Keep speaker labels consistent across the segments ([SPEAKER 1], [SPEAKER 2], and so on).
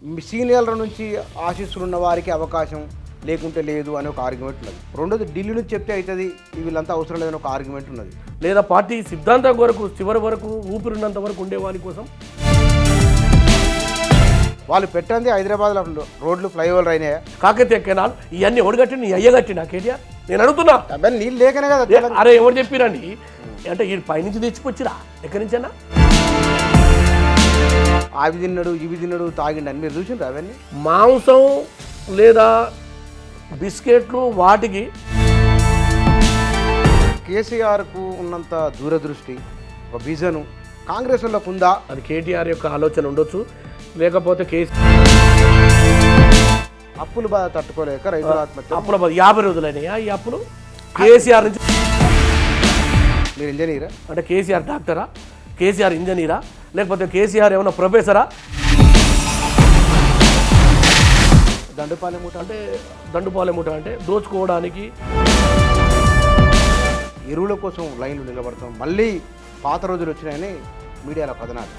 [SPEAKER 1] సీనియర్ల నుంచి ఆశీస్సులు ఉన్న వారికి అవకాశం లేకుంటే లేదు అనే ఒక ఆర్గ్యుమెంట్ ఉన్నది. రెండోది ఢిల్లీ నుంచి చెప్తే అవుతుంది వీళ్ళంతా అవసరం లేదని ఒక ఆర్గ్యుమెంట్ ఉన్నది.
[SPEAKER 2] లేదా పార్టీ సిద్ధాంతం వరకు చివరి వరకు ఊపిరినంత వరకు ఉండే వారి కోసం
[SPEAKER 1] వాళ్ళు పెట్టండి హైదరాబాద్లో రోడ్లు ఫ్లైఓవర్ అయినాయా,
[SPEAKER 2] కాకతీయ కెనాల్ ఇవన్నీ ఎవడు నీ అయ్య కట్టినా కేటీఆర్? నేను అడుగుతున్నా.
[SPEAKER 1] అవన్నీ నీళ్ళు లేకనే కదా.
[SPEAKER 2] అరే ఎవరు చెప్పిరండి అంటే ఈ పైనుంచి తెచ్చిపోచ్చిరా ఎక్కడి నుంచైనా?
[SPEAKER 1] అవి తిన్నాడు ఇవి తిన్నాడు తాగిండు అని మీరు చూసిండ్రు అవన్నీ?
[SPEAKER 2] మాంసం లేదా బిస్కెట్లు వాటికి
[SPEAKER 1] కేసీఆర్కు ఉన్నంత దూరదృష్టి ఒక విజను కాంగ్రెస్ వాళ్ళకు ఉందా?
[SPEAKER 2] అది కేటీఆర్ యొక్క ఆలోచన ఉండొచ్చు, లేకపోతే
[SPEAKER 1] అప్పులు బాధ తట్టుకోలేక రైతుల ఆత్మహత్య.
[SPEAKER 2] అప్పుల 50 రోజులైనాయా ఈ అప్పులు? కేసీఆర్ నుంచి
[SPEAKER 1] మీరు ఇంజనీరా
[SPEAKER 2] అంటే కేసీఆర్ డాక్టరా, కేసీఆర్ ఇంజనీరా, లేకపోతే కేసీఆర్ ఏమన్నా ప్రొఫెసరా?
[SPEAKER 1] దండుపాలెం
[SPEAKER 2] అంటే దండుపాలెముట అంటే దోచుకోవడానికి
[SPEAKER 1] ఎరువుల కోసం లైన్లు నిలబడతాం. మళ్ళీ పాత రోజులు వచ్చినాయని మీడియాలో కథనాలు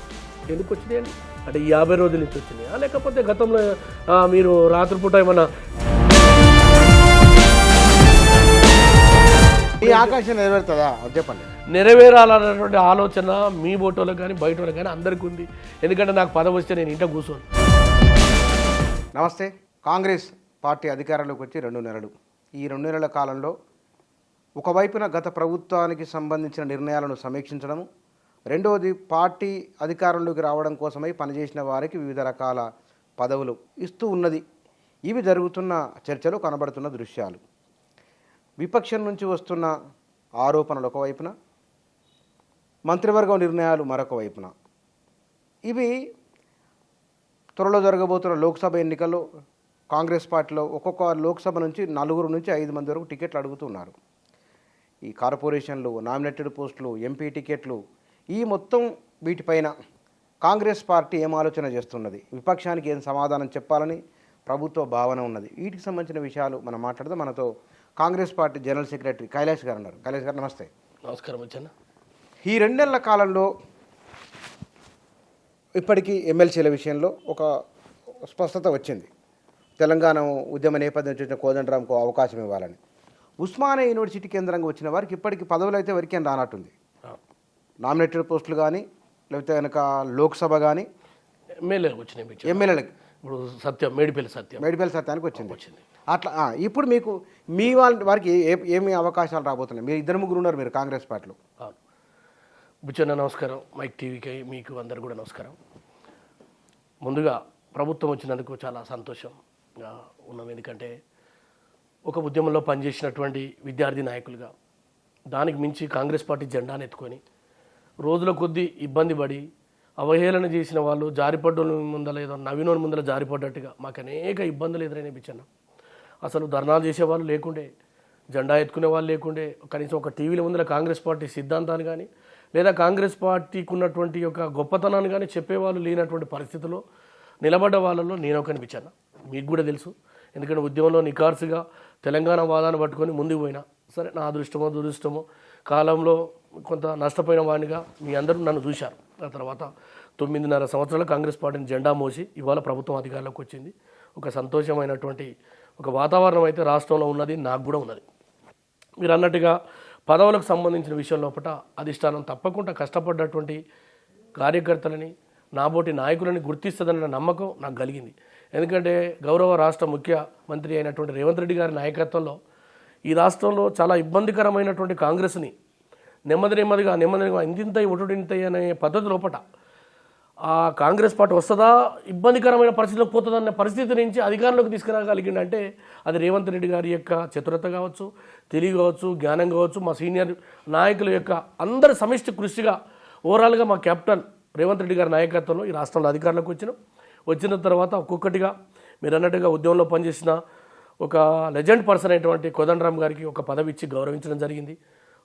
[SPEAKER 2] ఎందుకు వచ్చినాయండి? అంటే ఈ 50 రోజుల నుంచి వచ్చినాయా, లేకపోతే గతంలో మీరు రాత్రిపూట ఏమన్నా
[SPEAKER 1] ఈ ఆకాంక్ష నెరవేరుతుందా అది చెప్పండి.
[SPEAKER 2] నెరవేరాలన్నటువంటి ఆలోచన మీ బోటోలకు కానీ బయట వాళ్ళకి కానీ అందరికీ ఉంది. ఎందుకంటే నాకు పదవి వస్తే నేను ఇంట్లో కూర్చోను.
[SPEAKER 1] నమస్తే. కాంగ్రెస్ పార్టీ అధికారంలోకి వచ్చి 2 నెలలు. ఈ 2 నెలల కాలంలో ఒకవైపున గత ప్రభుత్వానికి సంబంధించిన నిర్ణయాలను సమీక్షించడము, రెండవది పార్టీ అధికారంలోకి రావడం కోసమై పనిచేసిన వారికి వివిధ రకాల పదవులు ఇస్తూ ఉన్నది. ఇవి జరుగుతున్న చర్చలో కనబడుతున్న దృశ్యాలు. విపక్షం నుంచి వస్తున్న ఆరోపణలు ఒకవైపున, మంత్రివర్గం నిర్ణయాలు మరొక వైపున. ఇవి త్వరలో జరగబోతున్న లోక్సభ ఎన్నికల్లో కాంగ్రెస్ పార్టీలో ఒక్కొక్క లోక్సభ నుంచి 4 నుంచి 5 మంది వరకు టికెట్లు అడుగుతున్నారు. ఈ కార్పొరేషన్లు, నామినేటెడ్ పోస్టులు, ఎంపీ టికెట్లు, ఈ మొత్తం వీటిపైన కాంగ్రెస్ పార్టీ ఏం ఆలోచన చేస్తున్నది, విపక్షానికి ఏం సమాధానం చెప్పాలని ప్రభుత్వ భావన ఉన్నది, వీటికి సంబంధించిన విషయాలు మనం మాట్లాడదాం. మనతో Congress party general secretary Kailash గారు ఉన్నారు. కైలాష్ గారు నమస్తే.
[SPEAKER 2] నమస్కారం వచ్చాను.
[SPEAKER 1] ఈ 2 నెలల కాలంలో ఇప్పటికీ ఎమ్మెల్సీల విషయంలో ఒక స్పష్టత వచ్చింది. తెలంగాణ ఉద్యమ నేపథ్యం చూసిన కోదండరాంకు అవకాశం ఇవ్వాలని. ఉస్మానియా యూనివర్సిటీ కేంద్రంగా వచ్చిన వారికి ఇప్పటికీ పదవులు అయితే వరకేం రానట్టుంది. నామినేటెడ్ పోస్టులు కానీ లేకపోతే కనుక లోక్సభ కానీ
[SPEAKER 2] ఎమ్మెల్యేలకు వచ్చినాయి.
[SPEAKER 1] ఎమ్మెల్యేలకు
[SPEAKER 2] ఇప్పుడు సత్యం మేడిపల్లి
[SPEAKER 1] సత్యానికి వచ్చింది. అట్లా ఇప్పుడు మీకు మీ వారికి ఏమి అవకాశాలు రాబోతున్నాయి? మీరు 2-3 ఉన్నారు మీరు కాంగ్రెస్ పార్టీలో.
[SPEAKER 2] బుచ్చన్న నమస్కారం. మైక్ టీవీకి మీకు అందరు కూడా నమస్కారం. ముందుగా ప్రభుత్వం వచ్చినందుకు చాలా సంతోషంగా ఉన్నాం. ఎందుకంటే ఒక ఉద్యమంలో పనిచేసినటువంటి విద్యార్థి నాయకులుగా దానికి మించి కాంగ్రెస్ పార్టీ జెండాను ఎత్తుకొని రోజుల కొద్దీ ఇబ్బంది పడి అవహేళన చేసిన వాళ్ళు జారిపడ్డోని ముందర ఏదో నవీనోని ముందర జారిపడ్డట్టుగా మాకు అనేక ఇబ్బందులు ఎదురైనాయి. అసలు ధర్నాలు చేసేవాళ్ళు లేకుండే, జెండా ఎత్తుకునే వాళ్ళు లేకుండే, కనీసం ఒక టీవీల ముందర కాంగ్రెస్ పార్టీ సిద్ధాంతాన్ని కానీ లేదా కాంగ్రెస్ పార్టీకి ఉన్నటువంటి యొక్క గొప్పతనాన్ని కానీ చెప్పేవాళ్ళు లేనటువంటి పరిస్థితుల్లో నిలబడ్డ వాళ్ళలో నేను కనిపించాను. మీకు కూడా తెలుసు. ఎందుకంటే ఉద్యమంలో నికార్సుగా తెలంగాణ వాదాన్ని పట్టుకొని ముందుకు పోయినా సరే, నా అదృష్టమో దురదృష్టమో కాలంలో కొంత నష్టపోయిన వాడినిగా మీ అందరూ నన్ను చూశారు. ఆ తర్వాత 9.5 సంవత్సరాలు కాంగ్రెస్ పార్టీని జెండా మోసి ఇవాళ ప్రభుత్వం అధికారంలోకి వచ్చింది. ఒక సంతోషమైనటువంటి ఒక వాతావరణం అయితే రాష్ట్రంలో ఉన్నది, నాకు కూడా ఉన్నది. మీరు అన్నట్టుగా పదవులకు సంబంధించిన విషయం లోపల అధిష్టానం తప్పకుండా కష్టపడ్డటువంటి కార్యకర్తలని, నాబోటి నాయకులని గుర్తిస్తుందన్న నమ్మకం నాకు కలిగింది. ఎందుకంటే గౌరవ రాష్ట్ర ముఖ్యమంత్రి అయినటువంటి రేవంత్ రెడ్డి గారి నాయకత్వంలో ఈ రాష్ట్రంలో చాలా ఇబ్బందికరమైనటువంటి కాంగ్రెస్ని నెమ్మదిగా ఇంతింతై ఒటుడింతై అనే పద్ధతి లోపల ఆ కాంగ్రెస్ పార్టీ వస్తుందా, ఇబ్బందికరమైన పరిస్థితిలోకి పోతుందన్న పరిస్థితి నుంచి అధికారంలోకి తీసుకురాగలిగిందంటే అది రేవంత్ రెడ్డి గారి యొక్క చతురత కావచ్చు, తెలివి కావచ్చు, జ్ఞానం కావచ్చు, మా సీనియర్ నాయకుల యొక్క అందరి సమిష్టి కృషిగా ఓవరాల్గా మా కెప్టెన్ రేవంత్ రెడ్డి గారి నాయకత్వంలో ఈ రాష్ట్రంలో అధికారంలోకి వచ్చిన తర్వాత ఒక్కొక్కటిగా మీరు అన్నట్టుగా ఉద్యమంలో పనిచేసిన ఒక లెజెండ్ పర్సన్ అయినటువంటి కోదండరాం గారికి ఒక పదవి ఇచ్చి గౌరవించడం జరిగింది.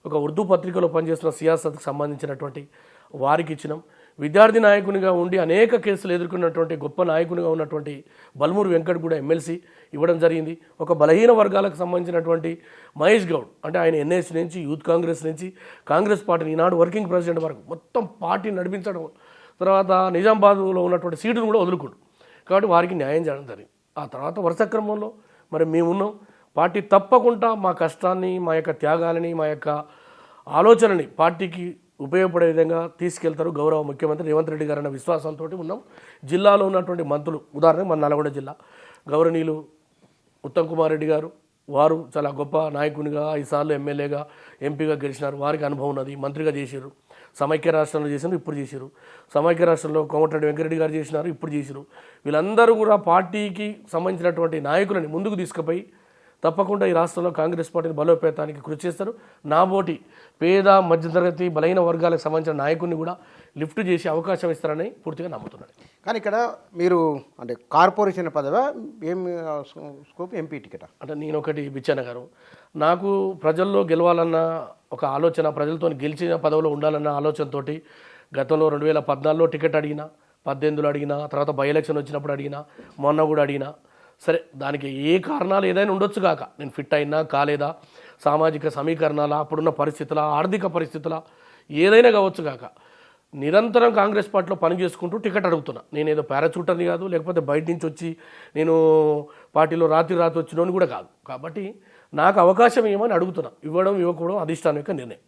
[SPEAKER 2] ఒక ఉర్దూ పత్రికలో పనిచేస్తున్న సియాసత్కి సంబంధించినటువంటి వారికి ఇచ్చినాం. విద్యార్థి నాయకునిగా ఉండి అనేక కేసులు ఎదుర్కొన్నటువంటి గొప్ప నాయకునిగా ఉన్నటువంటి బల్మూరు వెంకట్ కూడా ఎమ్మెల్సీ ఇవ్వడం జరిగింది. ఒక బలహీన వర్గాలకు సంబంధించినటువంటి మహేష్ గౌడ్ అంటే ఆయన ఎన్ఎస్ నుంచి, యూత్ కాంగ్రెస్ నుంచి, కాంగ్రెస్ పార్టీని ఈనాడు వర్కింగ్ ప్రెసిడెంట్ వరకు మొత్తం పార్టీ నడిపించడం, తర్వాత నిజామాబాద్లో ఉన్నటువంటి సీటును కూడా వదులుకోడు. కాబట్టి వారికి న్యాయం చేయడం జరిగింది. ఆ తర్వాత వరుస క్రమంలో మరి మేమున్నాం. పార్టీ తప్పకుండా మా కష్టాన్ని, మా యొక్క త్యాగాలని, మా యొక్క ఆలోచనని పార్టీకి ఉపయోగపడే విధంగా తీసుకెళ్తారు గౌరవ ముఖ్యమంత్రి రేవంత్ రెడ్డి గారు అన్న విశ్వాసంతో ఉన్నాం. జిల్లాలో ఉన్నటువంటి మంత్రులు, ఉదాహరణకు మన నల్గొండ జిల్లా గౌరవనీయులు ఉత్తమ్ కుమార్ రెడ్డి గారు, వారు చాలా గొప్ప నాయకునిగా 5 సార్లు ఎమ్మెల్యేగా ఎంపీగా గెలిచినారు. వారికి అనుభవం ఉన్నది. మంత్రిగా చేశారు. సమైక్య రాష్ట్రంలో చేసినారు, ఇప్పుడు చేశారు. సమైక్య రాష్ట్రంలో కోమటిరెడ్డి వెంకరెడ్డి గారు చేసినారు, ఇప్పుడు చేశారు. వీళ్ళందరూ కూడా పార్టీకి సంబంధించినటువంటి నాయకులని ముందుకు తీసుకుపోయి తప్పకుండా ఈ రాష్ట్రంలో కాంగ్రెస్ పార్టీని బలోపేతానికి కృషి చేస్తారు. నాబోటి పేద మధ్యతరగతి బలహీన వర్గాలకు సంబంధించిన నాయకుడిని కూడా లిఫ్ట్ చేసి అవకాశం ఇస్తారని పూర్తిగా నమ్ముతున్నాడు.
[SPEAKER 1] కానీ ఇక్కడ మీరు అంటే కార్పొరేషన్ పదవా, ఏం స్కోప్, ఎంపీ టికెట్?
[SPEAKER 2] అంటే నేను ఒకటి బిచ్చన్న గారు, నాకు ప్రజల్లో గెలవాలన్న ఒక ఆలోచన, ప్రజలతో గెలిచిన పదవిలో ఉండాలన్న ఆలోచనతో గతంలో 2014లో టికెట్ అడిగినా, 18లో అడిగినా, తర్వాత బై ఎలక్షన్ వచ్చినప్పుడు అడిగినా, మొన్న కూడా అడిగినా. సరే, దానికి ఏ కారణాలు ఏదైనా ఉండొచ్చు కాక, నేను ఫిట్ అయినా కాలేదా, సామాజిక సమీకరణాల, అప్పుడున్న పరిస్థితుల, ఆర్థిక పరిస్థితుల, ఏదైనా కావచ్చు కాక నిరంతరం కాంగ్రెస్ పార్టీలో పని చేసుకుంటూ టికెట్ అడుగుతున్నా. నేనేదో పారాచూటర్ని కాదు, లేకపోతే బయట నుంచి వచ్చి నేను పార్టీలో రాత్రి వచ్చినోని కూడా కాదు. కాబట్టి నాకు అవకాశం ఏమని అడుగుతున్నా. ఇవ్వకపోవడం అధిష్టానం యొక్క నిర్ణయం.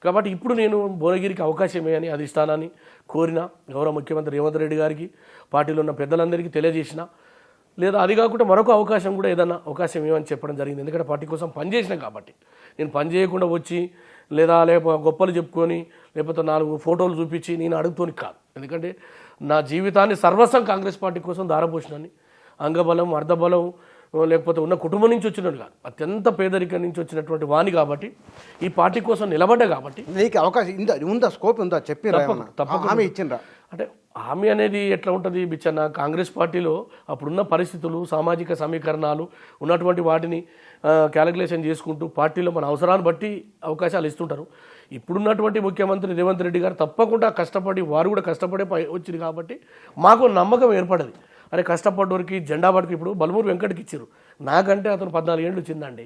[SPEAKER 2] కాబట్టి ఇప్పుడు నేను భువనగిరికి అవకాశం ఏమని అధిష్టానాన్ని కోరిన, గౌరవ ముఖ్యమంత్రి రేవంత్ రెడ్డి గారికి, పార్టీలో ఉన్న పెద్దలందరికీ తెలియజేసిన, లేదా అది కాకుండా మరొక అవకాశం కూడా ఏదన్నా అవకాశం ఏమని చెప్పడం జరిగింది. ఎందుకంటే పార్టీ కోసం పనిచేసిన కాబట్టి. నేను పని చేయకుండా వచ్చి లేకపోతే గొప్పలు చెప్పుకొని లేకపోతే 4 ఫోటోలు చూపించి నేను అడుగుతోని కాదు. ఎందుకంటే నా జీవితాన్ని సర్వస్వం కాంగ్రెస్ పార్టీ కోసం దారపోసినాన్ని. అంగబలం, అర్ధబలం లేకపోతే ఉన్న కుటుంబం నుంచి వచ్చినట్టు కాదు, అత్యంత పేదరికం నుంచి వచ్చినటువంటి వాణి కాబట్టి ఈ పార్టీ కోసం నిలబడ్డా కాబట్టి.
[SPEAKER 1] నీకు అవకాశం ఉందా, స్కోప్ ఉందా చెప్పి హామీ ఇచ్చిండ్రా?
[SPEAKER 2] అంటే హామీ అనేది ఎట్లా ఉంటుంది బిచ్చన్న, కాంగ్రెస్ పార్టీలో అప్పుడున్న పరిస్థితులు, సామాజిక సమీకరణాలు ఉన్నటువంటి వాటిని క్యాలిక్యులేషన్ చేసుకుంటూ పార్టీలో మన అవసరాన్ని బట్టి అవకాశాలు ఇస్తుంటారు. ఇప్పుడున్నటువంటి ముఖ్యమంత్రి రేవంత్ రెడ్డి గారు తప్పకుండా కష్టపడి, వారు కూడా కష్టపడే వచ్చింది కాబట్టి మాకు నమ్మకం ఏర్పడది. అరే కష్టపడ్డోరికి జెండా పడికి ఇప్పుడు బలమూరు వెంకటకి ఇచ్చారు. నాకంటే అతను 14 ఏళ్ళు వచ్చిందండి.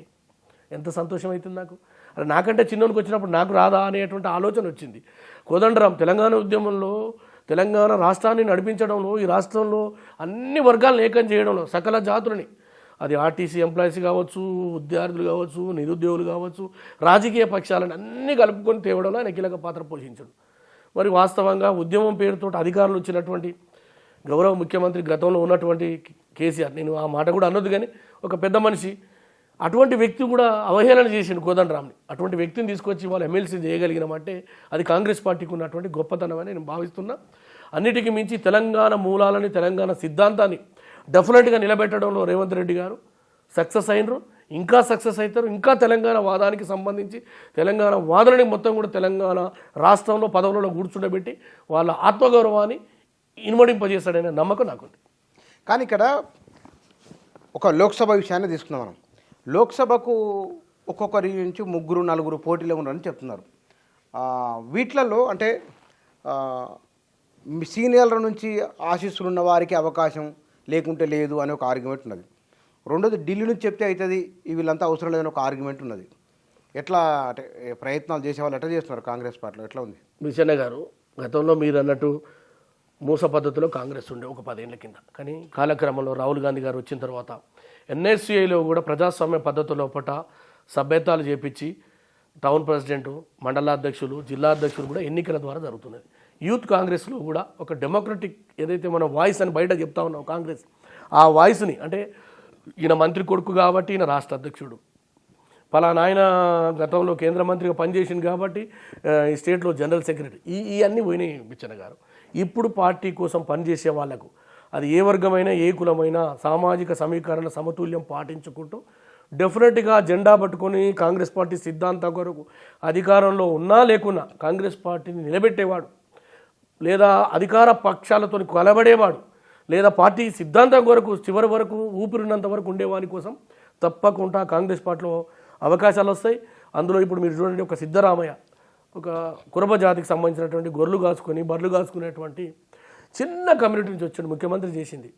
[SPEAKER 2] ఎంత సంతోషం అవుతుంది నాకు. అరే నాకంటే చిన్నోనికి వచ్చినప్పుడు నాకు రాదా అనేటువంటి ఆలోచన వచ్చింది. కోదండరాం తెలంగాణ ఉద్యమంలో, తెలంగాణ రాష్ట్రాన్ని నడిపించడంలో, ఈ రాష్ట్రంలో అన్ని వర్గాలను ఏకం చేయడంలో, సకల జాతులని, అది ఆర్టీసీ ఎంప్లాయీస్ కావచ్చు, విద్యార్థులు కావచ్చు, నిరుద్యోగులు కావచ్చు, రాజకీయ పక్షాలను అన్నీ కలుపుకొని తేవడంలో ఆయన కీలక పాత్ర పోషించాడు. మరి వాస్తవంగా ఉద్యమం పేరుతో అధికారులు వచ్చినటువంటి గౌరవ ముఖ్యమంత్రి గతంలో ఉన్నటువంటి కేసీఆర్, నేను ఆ మాట కూడా అనొద్దు కానీ ఒక పెద్ద మనిషి, అటువంటి వ్యక్తి కూడా అవహేళన చేసిండు కోదండరాంని. అటువంటి వ్యక్తిని తీసుకొచ్చి వాళ్ళు ఎమ్మెల్సీ చేయగలిగినామంటే అది కాంగ్రెస్ పార్టీకి ఉన్నటువంటి గొప్పతనం అని నేను భావిస్తున్నా. అన్నిటికీ మించి తెలంగాణ మూలాలని, తెలంగాణ సిద్ధాంతాన్ని డెఫినెట్గా నిలబెట్టడంలో రేవంత్ రెడ్డి గారు సక్సెస్ అయినరు, ఇంకా సక్సెస్ అవుతారు. ఇంకా తెలంగాణ వాదానికి సంబంధించి తెలంగాణ వాదనని మొత్తం కూడా తెలంగాణ రాష్ట్రంలో పదవులలో కూర్చుండబెట్టి వాళ్ళ ఆత్మగౌరవాన్ని ఇనుమడింపజేస్తాడనే నమ్మకం నాకుంది.
[SPEAKER 1] కానీ ఇక్కడ ఒక లోక్సభ విషయాన్ని తీసుకున్నాం మనం. లోక్సభకు ఒక్కొక్కరి నుంచి 3-4 పోటీలో ఉన్నారని చెప్తున్నారు. వీటిలలో అంటే సీనియర్ల నుంచి ఆశీస్సులు ఉన్న వారికి అవకాశం, లేకుంటే లేదు అనే ఒక ఆర్గ్యుమెంట్ ఉన్నది. రెండోది ఢిల్లీ నుంచి చెప్తే అవుతుంది, వీళ్ళంతా అవసరం లేదని ఒక ఆర్గ్యుమెంట్ ఉన్నది. ఎట్లా అంటే ప్రయత్నాలు చేసేవాళ్ళు ఎట్లా చేస్తున్నారు కాంగ్రెస్ పార్టీలో, ఎట్లా ఉంది?
[SPEAKER 2] బిచ్చన్న గారు, గతంలో మీరు అన్నట్టు మూస పద్ధతిలో కాంగ్రెస్ ఉండే ఒక 10 ఏళ్ల కింద. కానీ కాలక్రమంలో రాహుల్ గాంధీ గారు వచ్చిన తర్వాత ఎన్ఎస్సీఐలో కూడా ప్రజాస్వామ్య పద్ధతిలో సభ్యత్వాలు చేపించి టౌన్ ప్రెసిడెంటు, మండలాధ్యక్షులు, జిల్లా అధ్యక్షులు కూడా ఎన్నికల ద్వారా జరుగుతున్నది. యూత్ కాంగ్రెస్లో కూడా ఒక డెమోక్రటిక్ ఏదైతే మనం వాయిస్ అని బయట చెప్తా ఉన్నాం కాంగ్రెస్, ఆ వాయిస్ని, అంటే ఈయన మంత్రి కొడుకు కాబట్టి ఈయన రాష్ట్ర అధ్యక్షుడు, పలానా ఆయన గతంలో కేంద్ర మంత్రిగా పనిచేసింది కాబట్టి ఈ స్టేట్లో జనరల్ సెక్రటరీ, ఈ అన్నీ పోయినాయి బిచ్చన్న గారు. ఇప్పుడు పార్టీ కోసం పనిచేసే వాళ్లకు అది ఏ వర్గమైనా, ఏ కులమైనా సామాజిక సమీకరణ సమతుల్యం పాటించుకుంటూ డెఫినెట్గా జెండా పట్టుకొని కాంగ్రెస్ పార్టీ సిద్ధాంతం కొరకు అధికారంలో ఉన్నా లేకున్నా కాంగ్రెస్ పార్టీని నిలబెట్టేవాడు, లేదా అధికార పక్షాలతో కలబడేవాడు, లేదా పార్టీ సిద్ధాంతం కొరకు చివరి వరకు ఊపిరినంత వరకు ఉండేవాని కోసం తప్పకుండా కాంగ్రెస్ పార్టీలో అవకాశాలు వస్తాయి. అందులో ఇప్పుడు మీరు చూడండి, ఒక సిద్ధరామయ్య, ఒక కురబ జాతికి సంబంధించినటువంటి గొర్రెలు కాసుకొని బర్రెలు కాసుకునేటువంటి చిన్న కమ్యూనిటీ నుంచి వచ్చాడు, ముఖ్యమంత్రి చేసింది.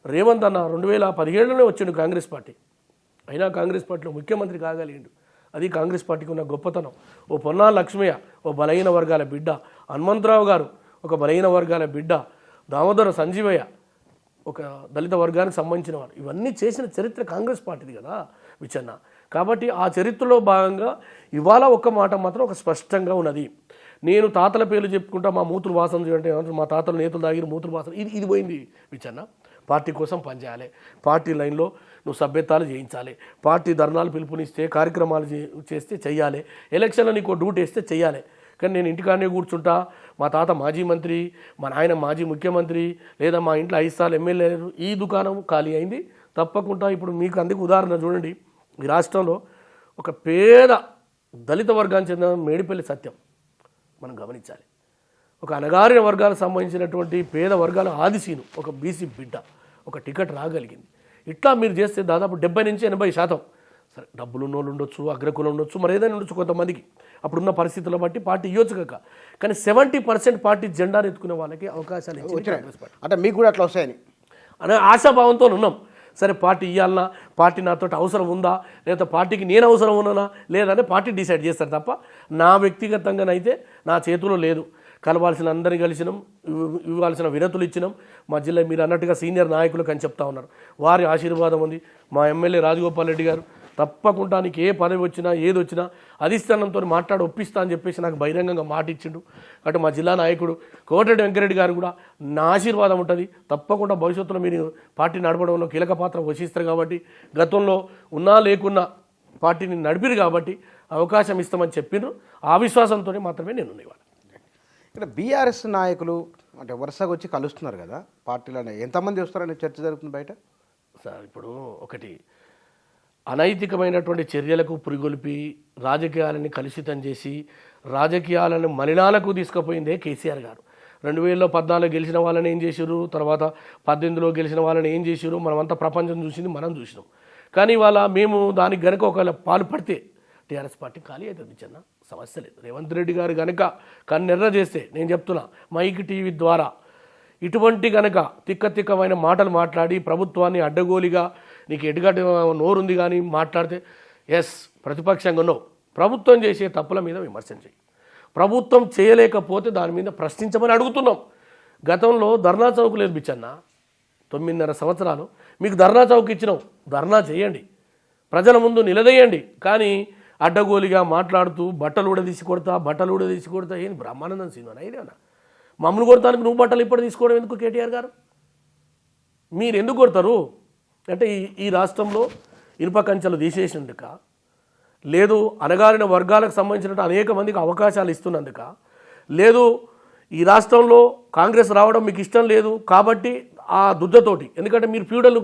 [SPEAKER 2] రేవంత్ అన్న 2017లోనే వచ్చిండు కాంగ్రెస్ పార్టీ, అయినా కాంగ్రెస్ పార్టీలో ముఖ్యమంత్రి కాగలిగిండు. అది కాంగ్రెస్ పార్టీకి ఉన్న గొప్పతనం. ఓ పొన్నాల లక్ష్మయ్య, ఓ బలహీన వర్గాల బిడ్డ, హనుమంతరావు గారు ఒక బలహీన వర్గాల బిడ్డ, దామోదర సంజీవయ్య ఒక దళిత వర్గానికి సంబంధించిన వారు ఇవన్నీ చేసిన చరిత్ర కాంగ్రెస్ పార్టీది కదా విచన్న. కాబట్టి ఆ చరిత్రలో భాగంగా ఇవాళ ఒక్క మాట మాత్రం ఒక స్పష్టంగా ఉన్నది. నేను తాతల పేర్లు చెప్పుకుంటా మా మూతులు వాసన అంటే మా తాతల నేతలు దాగిన మూతులు వాసన ఇది పోయింది విచన్న. పార్టీ కోసం పనిచేయాలి, పార్టీ లైన్లో నువ్వు సభ్యత్వాలు చేయించాలి, పార్టీ ధర్నాలు పిలుపునిస్తే కార్యక్రమాలు చేస్తే చెయ్యాలి, ఎలక్షన్లో నీకు డ్యూటీ వేస్తే చెయ్యాలి. కానీ నేను ఇంటికాడనే కూర్చుంటా, మా తాత మాజీ మంత్రి, మా నాయన మాజీ ముఖ్యమంత్రి, లేదా మా ఇంట్లో 5 సార్లు ఎమ్మెల్యే, ఈ దుకాణం ఖాళీ అయింది. తప్పకుండా ఇప్పుడు మీకు అందుకు ఉదాహరణ చూడండి, ఈ రాష్ట్రంలో ఒక పేద దళిత వర్గానికి చెందిన మేడిపల్లి సత్యం మనం గమనించాలి. ఒక అణగారిన వర్గాలకు సంబంధించినటువంటి పేద వర్గాల ఆదిశీను ఒక బీసీ బిడ్డ ఒక టికెట్ రాగలిగింది. ఇట్లా మీరు చేస్తే దాదాపు 70 నుంచి 80% సరే డబ్బులు ఉన్నోళ్ళు ఉండొచ్చు, అగ్రకులు ఉండొచ్చు, మరి ఏదైనా ఉండొచ్చు కొంతమందికి అప్పుడున్న పరిస్థితులను బట్టి పార్టీ ఇవ్వచ్చు కాక, కానీ 70% పార్టీ జెండాను ఎత్తుకునే వాళ్ళకి అవకాశాలు ఇచ్చింది.
[SPEAKER 1] అంటే మీకు కూడా అట్లా వస్తాయని
[SPEAKER 2] అనే ఆశాభావంతో ఉన్నాం. సరే పార్టీ ఇవ్వాలన్నా, పార్టీ నాతో అవసరం ఉందా, లేదా పార్టీకి నేను అవసరం ఉన్నానా లేదంటే పార్టీ డిసైడ్ చేస్తారు తప్ప నా వ్యక్తిగతంగానైతే నా చేతిలో లేదు. కలవాల్సిన అందరినీ కలిసినాం, ఇవ్వాల్సిన వినతులు ఇచ్చినాం. మా జిల్లా మీరు అన్నట్టుగా సీనియర్ నాయకులకు అని చెప్తా ఉన్నారు, వారి ఆశీర్వాదం ఉంది. మా ఎమ్మెల్యే రాజగోపాల్ రెడ్డి గారు తప్పకుండా నీకు ఏ పదవి వచ్చినా ఏది వచ్చినా అధిష్టానంతో మాట్లాడి ఒప్పిస్తా అని చెప్పేసి నాకు బహిరంగంగా మాట ఇచ్చిండు. అటు మా జిల్లా నాయకుడు కోమటిరెడ్డి వెంకరెడ్డి గారు కూడా నా ఆశీర్వాదం ఉంటుంది, తప్పకుండా భవిష్యత్తులో మీరు పార్టీ నడపడంలో కీలక పాత్ర వహిస్తారు కాబట్టి, గతంలో ఉన్నా లేకున్నా పార్టీని నడిపిరు కాబట్టి అవకాశం ఇస్తామని చెప్పిండ్రు. ఆ విశ్వాసంతో మాత్రమే నేను ఇవాళ
[SPEAKER 1] ఇక్కడ బీఆర్ఎస్ నాయకులు అంటే వరుసగా వచ్చి కలుస్తున్నారు కదా పార్టీలోనే, ఎంతమంది వస్తారనే చర్చ జరుగుతుంది బయట
[SPEAKER 2] సార్. ఇప్పుడు ఒకటి అనైతికమైనటువంటి చర్యలకు పురిగొల్పి రాజకీయాలని కలుషితం చేసి రాజకీయాలను మలినాలకు తీసుకుపోయిందే కేసీఆర్ గారు. 2014 గెలిచిన వాళ్ళని ఏం చేశారు, తర్వాత 18లో గెలిచిన వాళ్ళని ఏం చేశారు, మనమంతా ప్రపంచం చూసింది మనం చూసినాం. కానీ ఇవాళ మేము దానికి గనక ఒకవేళ పాలు పడితే టీఆర్ఎస్ పార్టీ ఖాళీ అవుతుంది చిన్న సమస్య లేదు. రేవంత్ రెడ్డి గారు కనుక కన్నెర్ర చేస్తే నేను చెప్తున్నా మైక్ టీవీ ద్వారా ఇటువంటి కనుక తిక్కమైన మాటలు మాట్లాడి ప్రభుత్వాన్ని అడ్డగోలిగా నీకు ఎటుగడ్డ నోరుంది కానీ మాట్లాడితే ఎస్ ప్రతిపక్షంగా ఉన్నావు, ప్రభుత్వం చేసే తప్పుల మీద విమర్శన చేయి, ప్రభుత్వం చేయలేకపోతే దాని మీద ప్రశ్నించమని అడుగుతున్నాం. గతంలో ధర్నా చౌక్ లేదు బిచ్చన్న, 9.5 సంవత్సరాలు మీకు ధర్నా చౌక్ ఇచ్చినాం, ధర్నా చేయండి, ప్రజల ముందు నిలదీయండి. కానీ అడ్డగోలిగా మాట్లాడుతూ బట్టలు కూడా తీసి కొడతా ఏంటి బ్రహ్మానందం సినిమా ఇదేనా? మమ్మల్ని కొడతానికి నువ్వు బట్టలు ఇప్పుడు తీసుకోవడం ఎందుకు కేటీఆర్ గారు? మీరు ఎందుకు కొడతారు అంటే ఈ రాష్ట్రంలో ఇనుప కంచెలు తీసేసినందుక, లేదు అణగారిన వర్గాలకు సంబంధించిన అనేక మందికి అవకాశాలు ఇస్తున్నందుక, లేదు ఈ రాష్ట్రంలో కాంగ్రెస్ రావడం మీకు ఇష్టం లేదు కాబట్టి ఆ దుద్దతోటి, ఎందుకంటే మీరు ఫ్యూడల్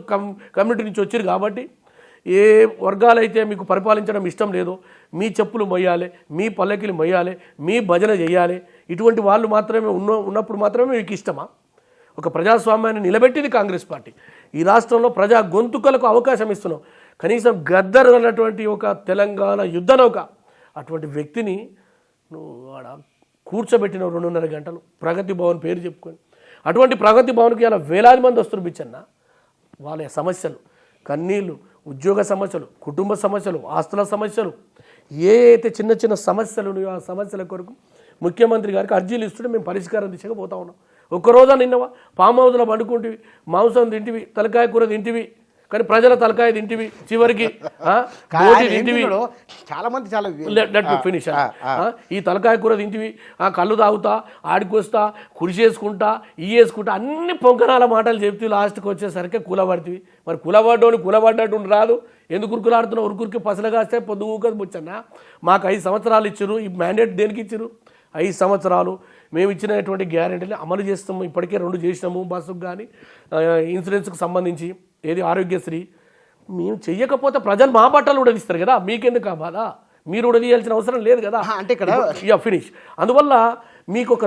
[SPEAKER 2] కమ్యూనిటీ నుంచి వచ్చారు కాబట్టి ఏ వర్గాలైతే మీకు పరిపాలించడం ఇష్టం లేదో మీ చెప్పులు మొయ్యాలి, మీ పల్లకిలు మొయ్యాలి, మీ భజన చేయాలి, ఇటువంటి వాళ్ళు మాత్రమే ఉన్నప్పుడు మాత్రమే మీకు ఇష్టమా? ఒక ప్రజాస్వామ్యాన్ని నిలబెట్టింది కాంగ్రెస్ పార్టీ. ఈ రాష్ట్రంలో ప్రజా గొంతుకలకు అవకాశం ఇస్తున్నాం. కనీసం గద్దర్ అన్నటువంటి ఒక తెలంగాణ యుద్ధ నౌక అటువంటి వ్యక్తిని నువ్వు ఆడ కూర్చోబెట్టిన 2.5 గంటలు ప్రగతి భవన్ పేరు చెప్పుకొని, అటువంటి ప్రగతి భవన్కి ఇలా వేలాది మంది వస్తారు బిచ్చన్న. వాళ్ళ సమస్యలు కన్నీళ్ళు, ఉద్యోగ సమస్యలు, కుటుంబ సమస్యలు, ఆస్తుల సమస్యలు, ఏ అయితే చిన్న సమస్యలు ఉన్నాయో ఆ సమస్యల కొరకు ముఖ్యమంత్రి గారికి అర్జీలు ఇస్తుంటే మేము పరిష్కారం దిశగా పోతా ఉన్నాం. ఒక్కరోజా నిన్నవా ఫామ్ హౌస్లో పండుకుంటివి, మాంసం తింటివి, తలకాయ కూర తింటివి, కానీ ప్రజల తలకాయ తింటివి, చివరికి తింటివి.
[SPEAKER 1] చాలా మంది చాలా
[SPEAKER 2] ఫినిష్ ఈ తలకాయ కూర తింటివి, కళ్ళు తాగుతా, ఆడికొస్తా, కురిసేసుకుంటా, వేసుకుంటా, అన్ని పొంకనాల మాటలు చెప్తే లాస్ట్కి వచ్చేసరికి కూలబడితివి. మరి కూలబడ్డట్టు రాదు, ఎందుకు ఉరుకులాడుతున్నావు? ఉరుకురికి పసలు కాస్తే పొద్దు ఊకది ముచ్చన్నా. మాకు 5 సంవత్సరాలు ఇచ్చారు, ఈ మ్యాండేట్ దేనికి ఇచ్చారు? 5 సంవత్సరాలు మేము ఇచ్చినటువంటి గ్యారెంటీని అమలు చేస్తాము. ఇప్పటికే 2 చేసినాము, బస్సుకు కానీ ఇన్సూరెన్స్కి సంబంధించి, ఏది ఆరోగ్యశ్రీ. మేము చెయ్యకపోతే ప్రజలు మా బట్టలు ఉడదీస్తారు కదా, మీకెందుకు బాధ? మీరు ఉడదీయాల్సిన అవసరం లేదు కదా.
[SPEAKER 1] అంటే ఇక్కడ
[SPEAKER 2] ఫినిష్. అందువల్ల మీకు ఒక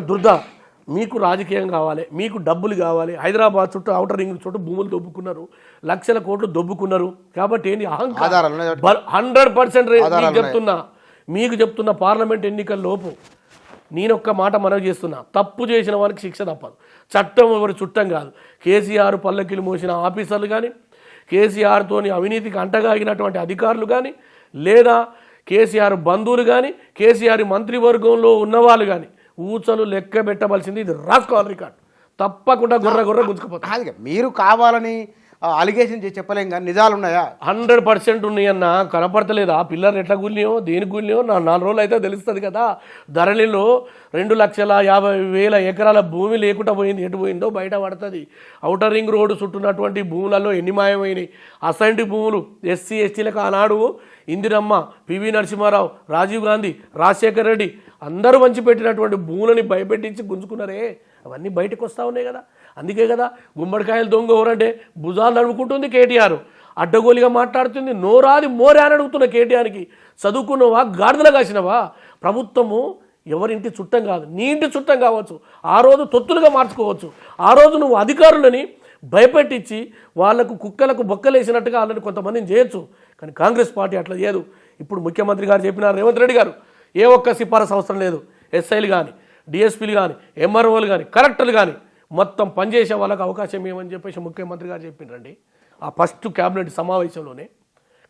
[SPEAKER 2] మీకు రాజకీయం కావాలి, మీకు డబ్బులు కావాలి. హైదరాబాద్ చుట్టూ ఔటర్ రింగ్ చుట్టూ భూములు దొబ్బుకున్నారు, లక్షల కోట్లు దొబ్బుకున్నారు. కాబట్టి ఏంటి అహంకారం 100% మీకు చెప్తున్నా పార్లమెంట్ ఎన్నికల లోపు నేనొక్క మాట మనవి చేస్తున్నా, తప్పు చేసిన వారికి శిక్ష తప్పదు. చట్టం ఎవరు చుట్టం కాదు. కేసీఆర్ పల్లకిలు మోసిన ఆఫీసర్లు కానీ, కేసీఆర్తో అవినీతికి అంటగాగినటువంటి అధికారులు కానీ, లేదా కేసీఆర్ బంధువులు కానీ, కేసీఆర్ మంత్రివర్గంలో ఉన్నవాళ్ళు కానీ ఊచలు లెక్క పెట్టవలసింది. ఇది రాసుకోవాలి రికార్డు. తప్పకుండా గొర్రె గుంజుకుపోతాం.
[SPEAKER 1] అది మీరు కావాలని అలిగేషన్ చేసి చెప్పలేం కానీ నిజాలు ఉన్నాయా?
[SPEAKER 2] 100% ఉన్నాయన్న. కనపడతలేదు ఆ పిల్లలు ఎట్లా గుళ్ళియో దేని గుళ్ళియో 4 రోజులు అయితే తెలుస్తుంది కదా. ధరణిలో 2,50,000 ఎకరాల భూమి లేకుండా పోయింది. ఎటు పోయిందో బయట పడుతుంది. ఔటర్ రింగ్ రోడ్డు చుట్టూన్నటువంటి భూములలో ఎన్ని మాయమైనవి. అసంటి భూములు ఎస్సీ ఎస్టీలకు ఆనాడు ఇందిరమ్మ, పివి నరసింహారావు, రాజీవ్ గాంధీ, రాజశేఖర్ రెడ్డి అందరూ మంచి పెట్టినటువంటి భూములని భయపెట్టించి గుంజుకున్నారే. అవన్నీ బయటకు వస్తూ ఉన్నాయి కదా. అందుకే కదా గుమ్మడికాయలు దొంగ ఎవరంటే భుజాలు నడుపుకుంటుంది కేటీఆర్, అడ్డగోలిగా మాట్లాడుతుంది. నోరాది మోరే అని అడుగుతున్న కేటీఆర్కి. చదువుకున్నవా, గాడిదలు కాసినవా? ప్రభుత్వము ఎవరింటి చుట్టం కాదు, నీ ఇంటి చుట్టం కావచ్చు. ఆ రోజు తొత్తులుగా మార్చుకోవచ్చు. ఆ రోజు నువ్వు అధికారులని భయపెట్టించి వాళ్లకు కుక్కలకు బొక్కలేసినట్టుగా వాళ్ళని కొంతమందిని చేయొచ్చు. కానీ కాంగ్రెస్ పార్టీ అట్లా చేయదు. ఇప్పుడు ముఖ్యమంత్రి గారు చెప్పినారు, రేవంత్ రెడ్డి గారు, ఏ ఒక్క సిఫారసు అవసరం లేదు. ఎస్ఐలు కానీ, డిఎస్పీలు కానీ, ఎంఆర్ఓలు కానీ, కలెక్టర్లు కానీ మొత్తం పనిచేసే వాళ్ళకు అవకాశం ఏమని చెప్పేసి ముఖ్యమంత్రి గారు చెప్పిండ్రండి ఆ ఫస్ట్ క్యాబినెట్ సమావేశంలోనే.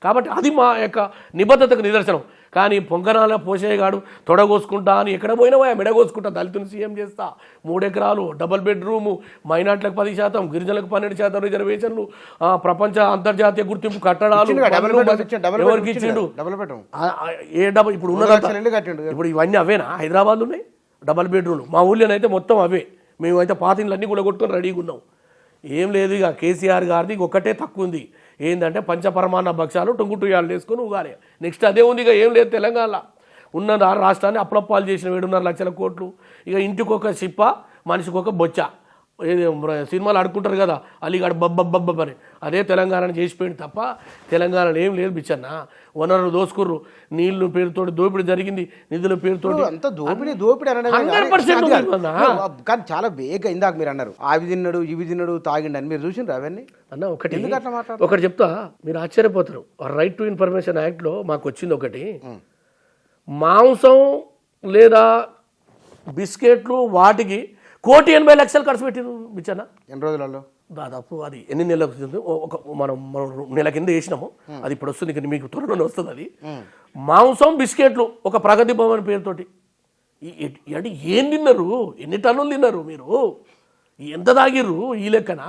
[SPEAKER 2] కాబట్టి అది మా యొక్క నిబద్ధతకు నిదర్శనం. కానీ పొంగనాల పోసేగాడు తొడగోసుకుంటా అని ఎక్కడ పోయినావా మెడగోసుకుంటా, దళితుని సీఎం చేస్తా, 3 ఎకరాలు, డబుల్ బెడ్రూము, మైనార్టీలకు 10%, గిరిజనులకు 12% రిజర్వేషన్లు, ప్రపంచ అంతర్జాతీయ గుర్తింపు కట్టడాలు ఎవరికి ఇచ్చిండు? ఇప్పుడు ఉన్నది ఇప్పుడు ఇవన్నీ అవేనా? హైదరాబాద్ ఉన్నాయి డబల్ బెడ్రూమ్లు, మా ఊళ్ళోనైతే మొత్తం అవే. మేమైతే పాత ఇండ్లన్నీ కూడా కొట్టుకొని రెడీగా ఉన్నాం. ఏం లేదు. ఇక కేసీఆర్ గారిది ఒక్కటే తక్కువ ఉంది, ఏంటంటే పంచపరమాన్న భక్షాలు టొంగుటుయాలు వేసుకొని ఉగాలి. నెక్స్ట్ అదే ఉంది. ఇక ఏం లేదు. తెలంగాణ ఉన్న రాష్ట్రాన్ని అప్పులప్పాలు చేసిన 7.5 లక్షల కోట్లు. ఇక ఇంటికొక చిప్ప, మనిషికొక బొచ్చ. ఏది సినిమాలు ఆడుకుంటారు కదా అలీగఢ్ బబ్బని, అదే తెలంగాణని చేసిపోయింది తప్ప తెలంగాణలో ఏం లేదు బిచ్చన్న. వనరులు దోసుకుర్రు, నీళ్లు పేరుతో దోపిడీ జరిగింది, నిధుల పేరుతో
[SPEAKER 1] అంత దోపిడీ
[SPEAKER 2] 100%.
[SPEAKER 1] కానీ చాలా వేగ ఇందాక మీరు అన్నారు అవి తిన్నాడు ఇవి తిన్నాడు తాగిండు అని, మీరు చూసిండ్రు అవన్నీ
[SPEAKER 2] అన్న? ఒకటి చెప్తా, మీరు ఆశ్చర్యపోతారు. రైట్ టు ఇన్ఫర్మేషన్ యాక్ట్లో మాకు వచ్చింది ఒకటి, మాంసం లేదా బిస్కెట్లు వాటికి 1,80,00,000 ఖర్చు పెట్టింది బిచ్చన్న.
[SPEAKER 1] ఎన్ని రోజులలో?
[SPEAKER 2] దాదాపు అది ఎన్ని నెలలకు వస్తుంది, మనం నెల కింద వేసినాము, అది ఇప్పుడు వస్తుంది, మీకు త్వరలోనే వస్తుంది. అది మాంసం బిస్కెట్లు ఒక ప్రగతి భవన్ పేరుతోటి. అంటే ఏం తిన్నారు? ఎన్ని టన్నులు తిన్నారు మీరు? ఎంత తాగిర్రు ఈ లెక్కన?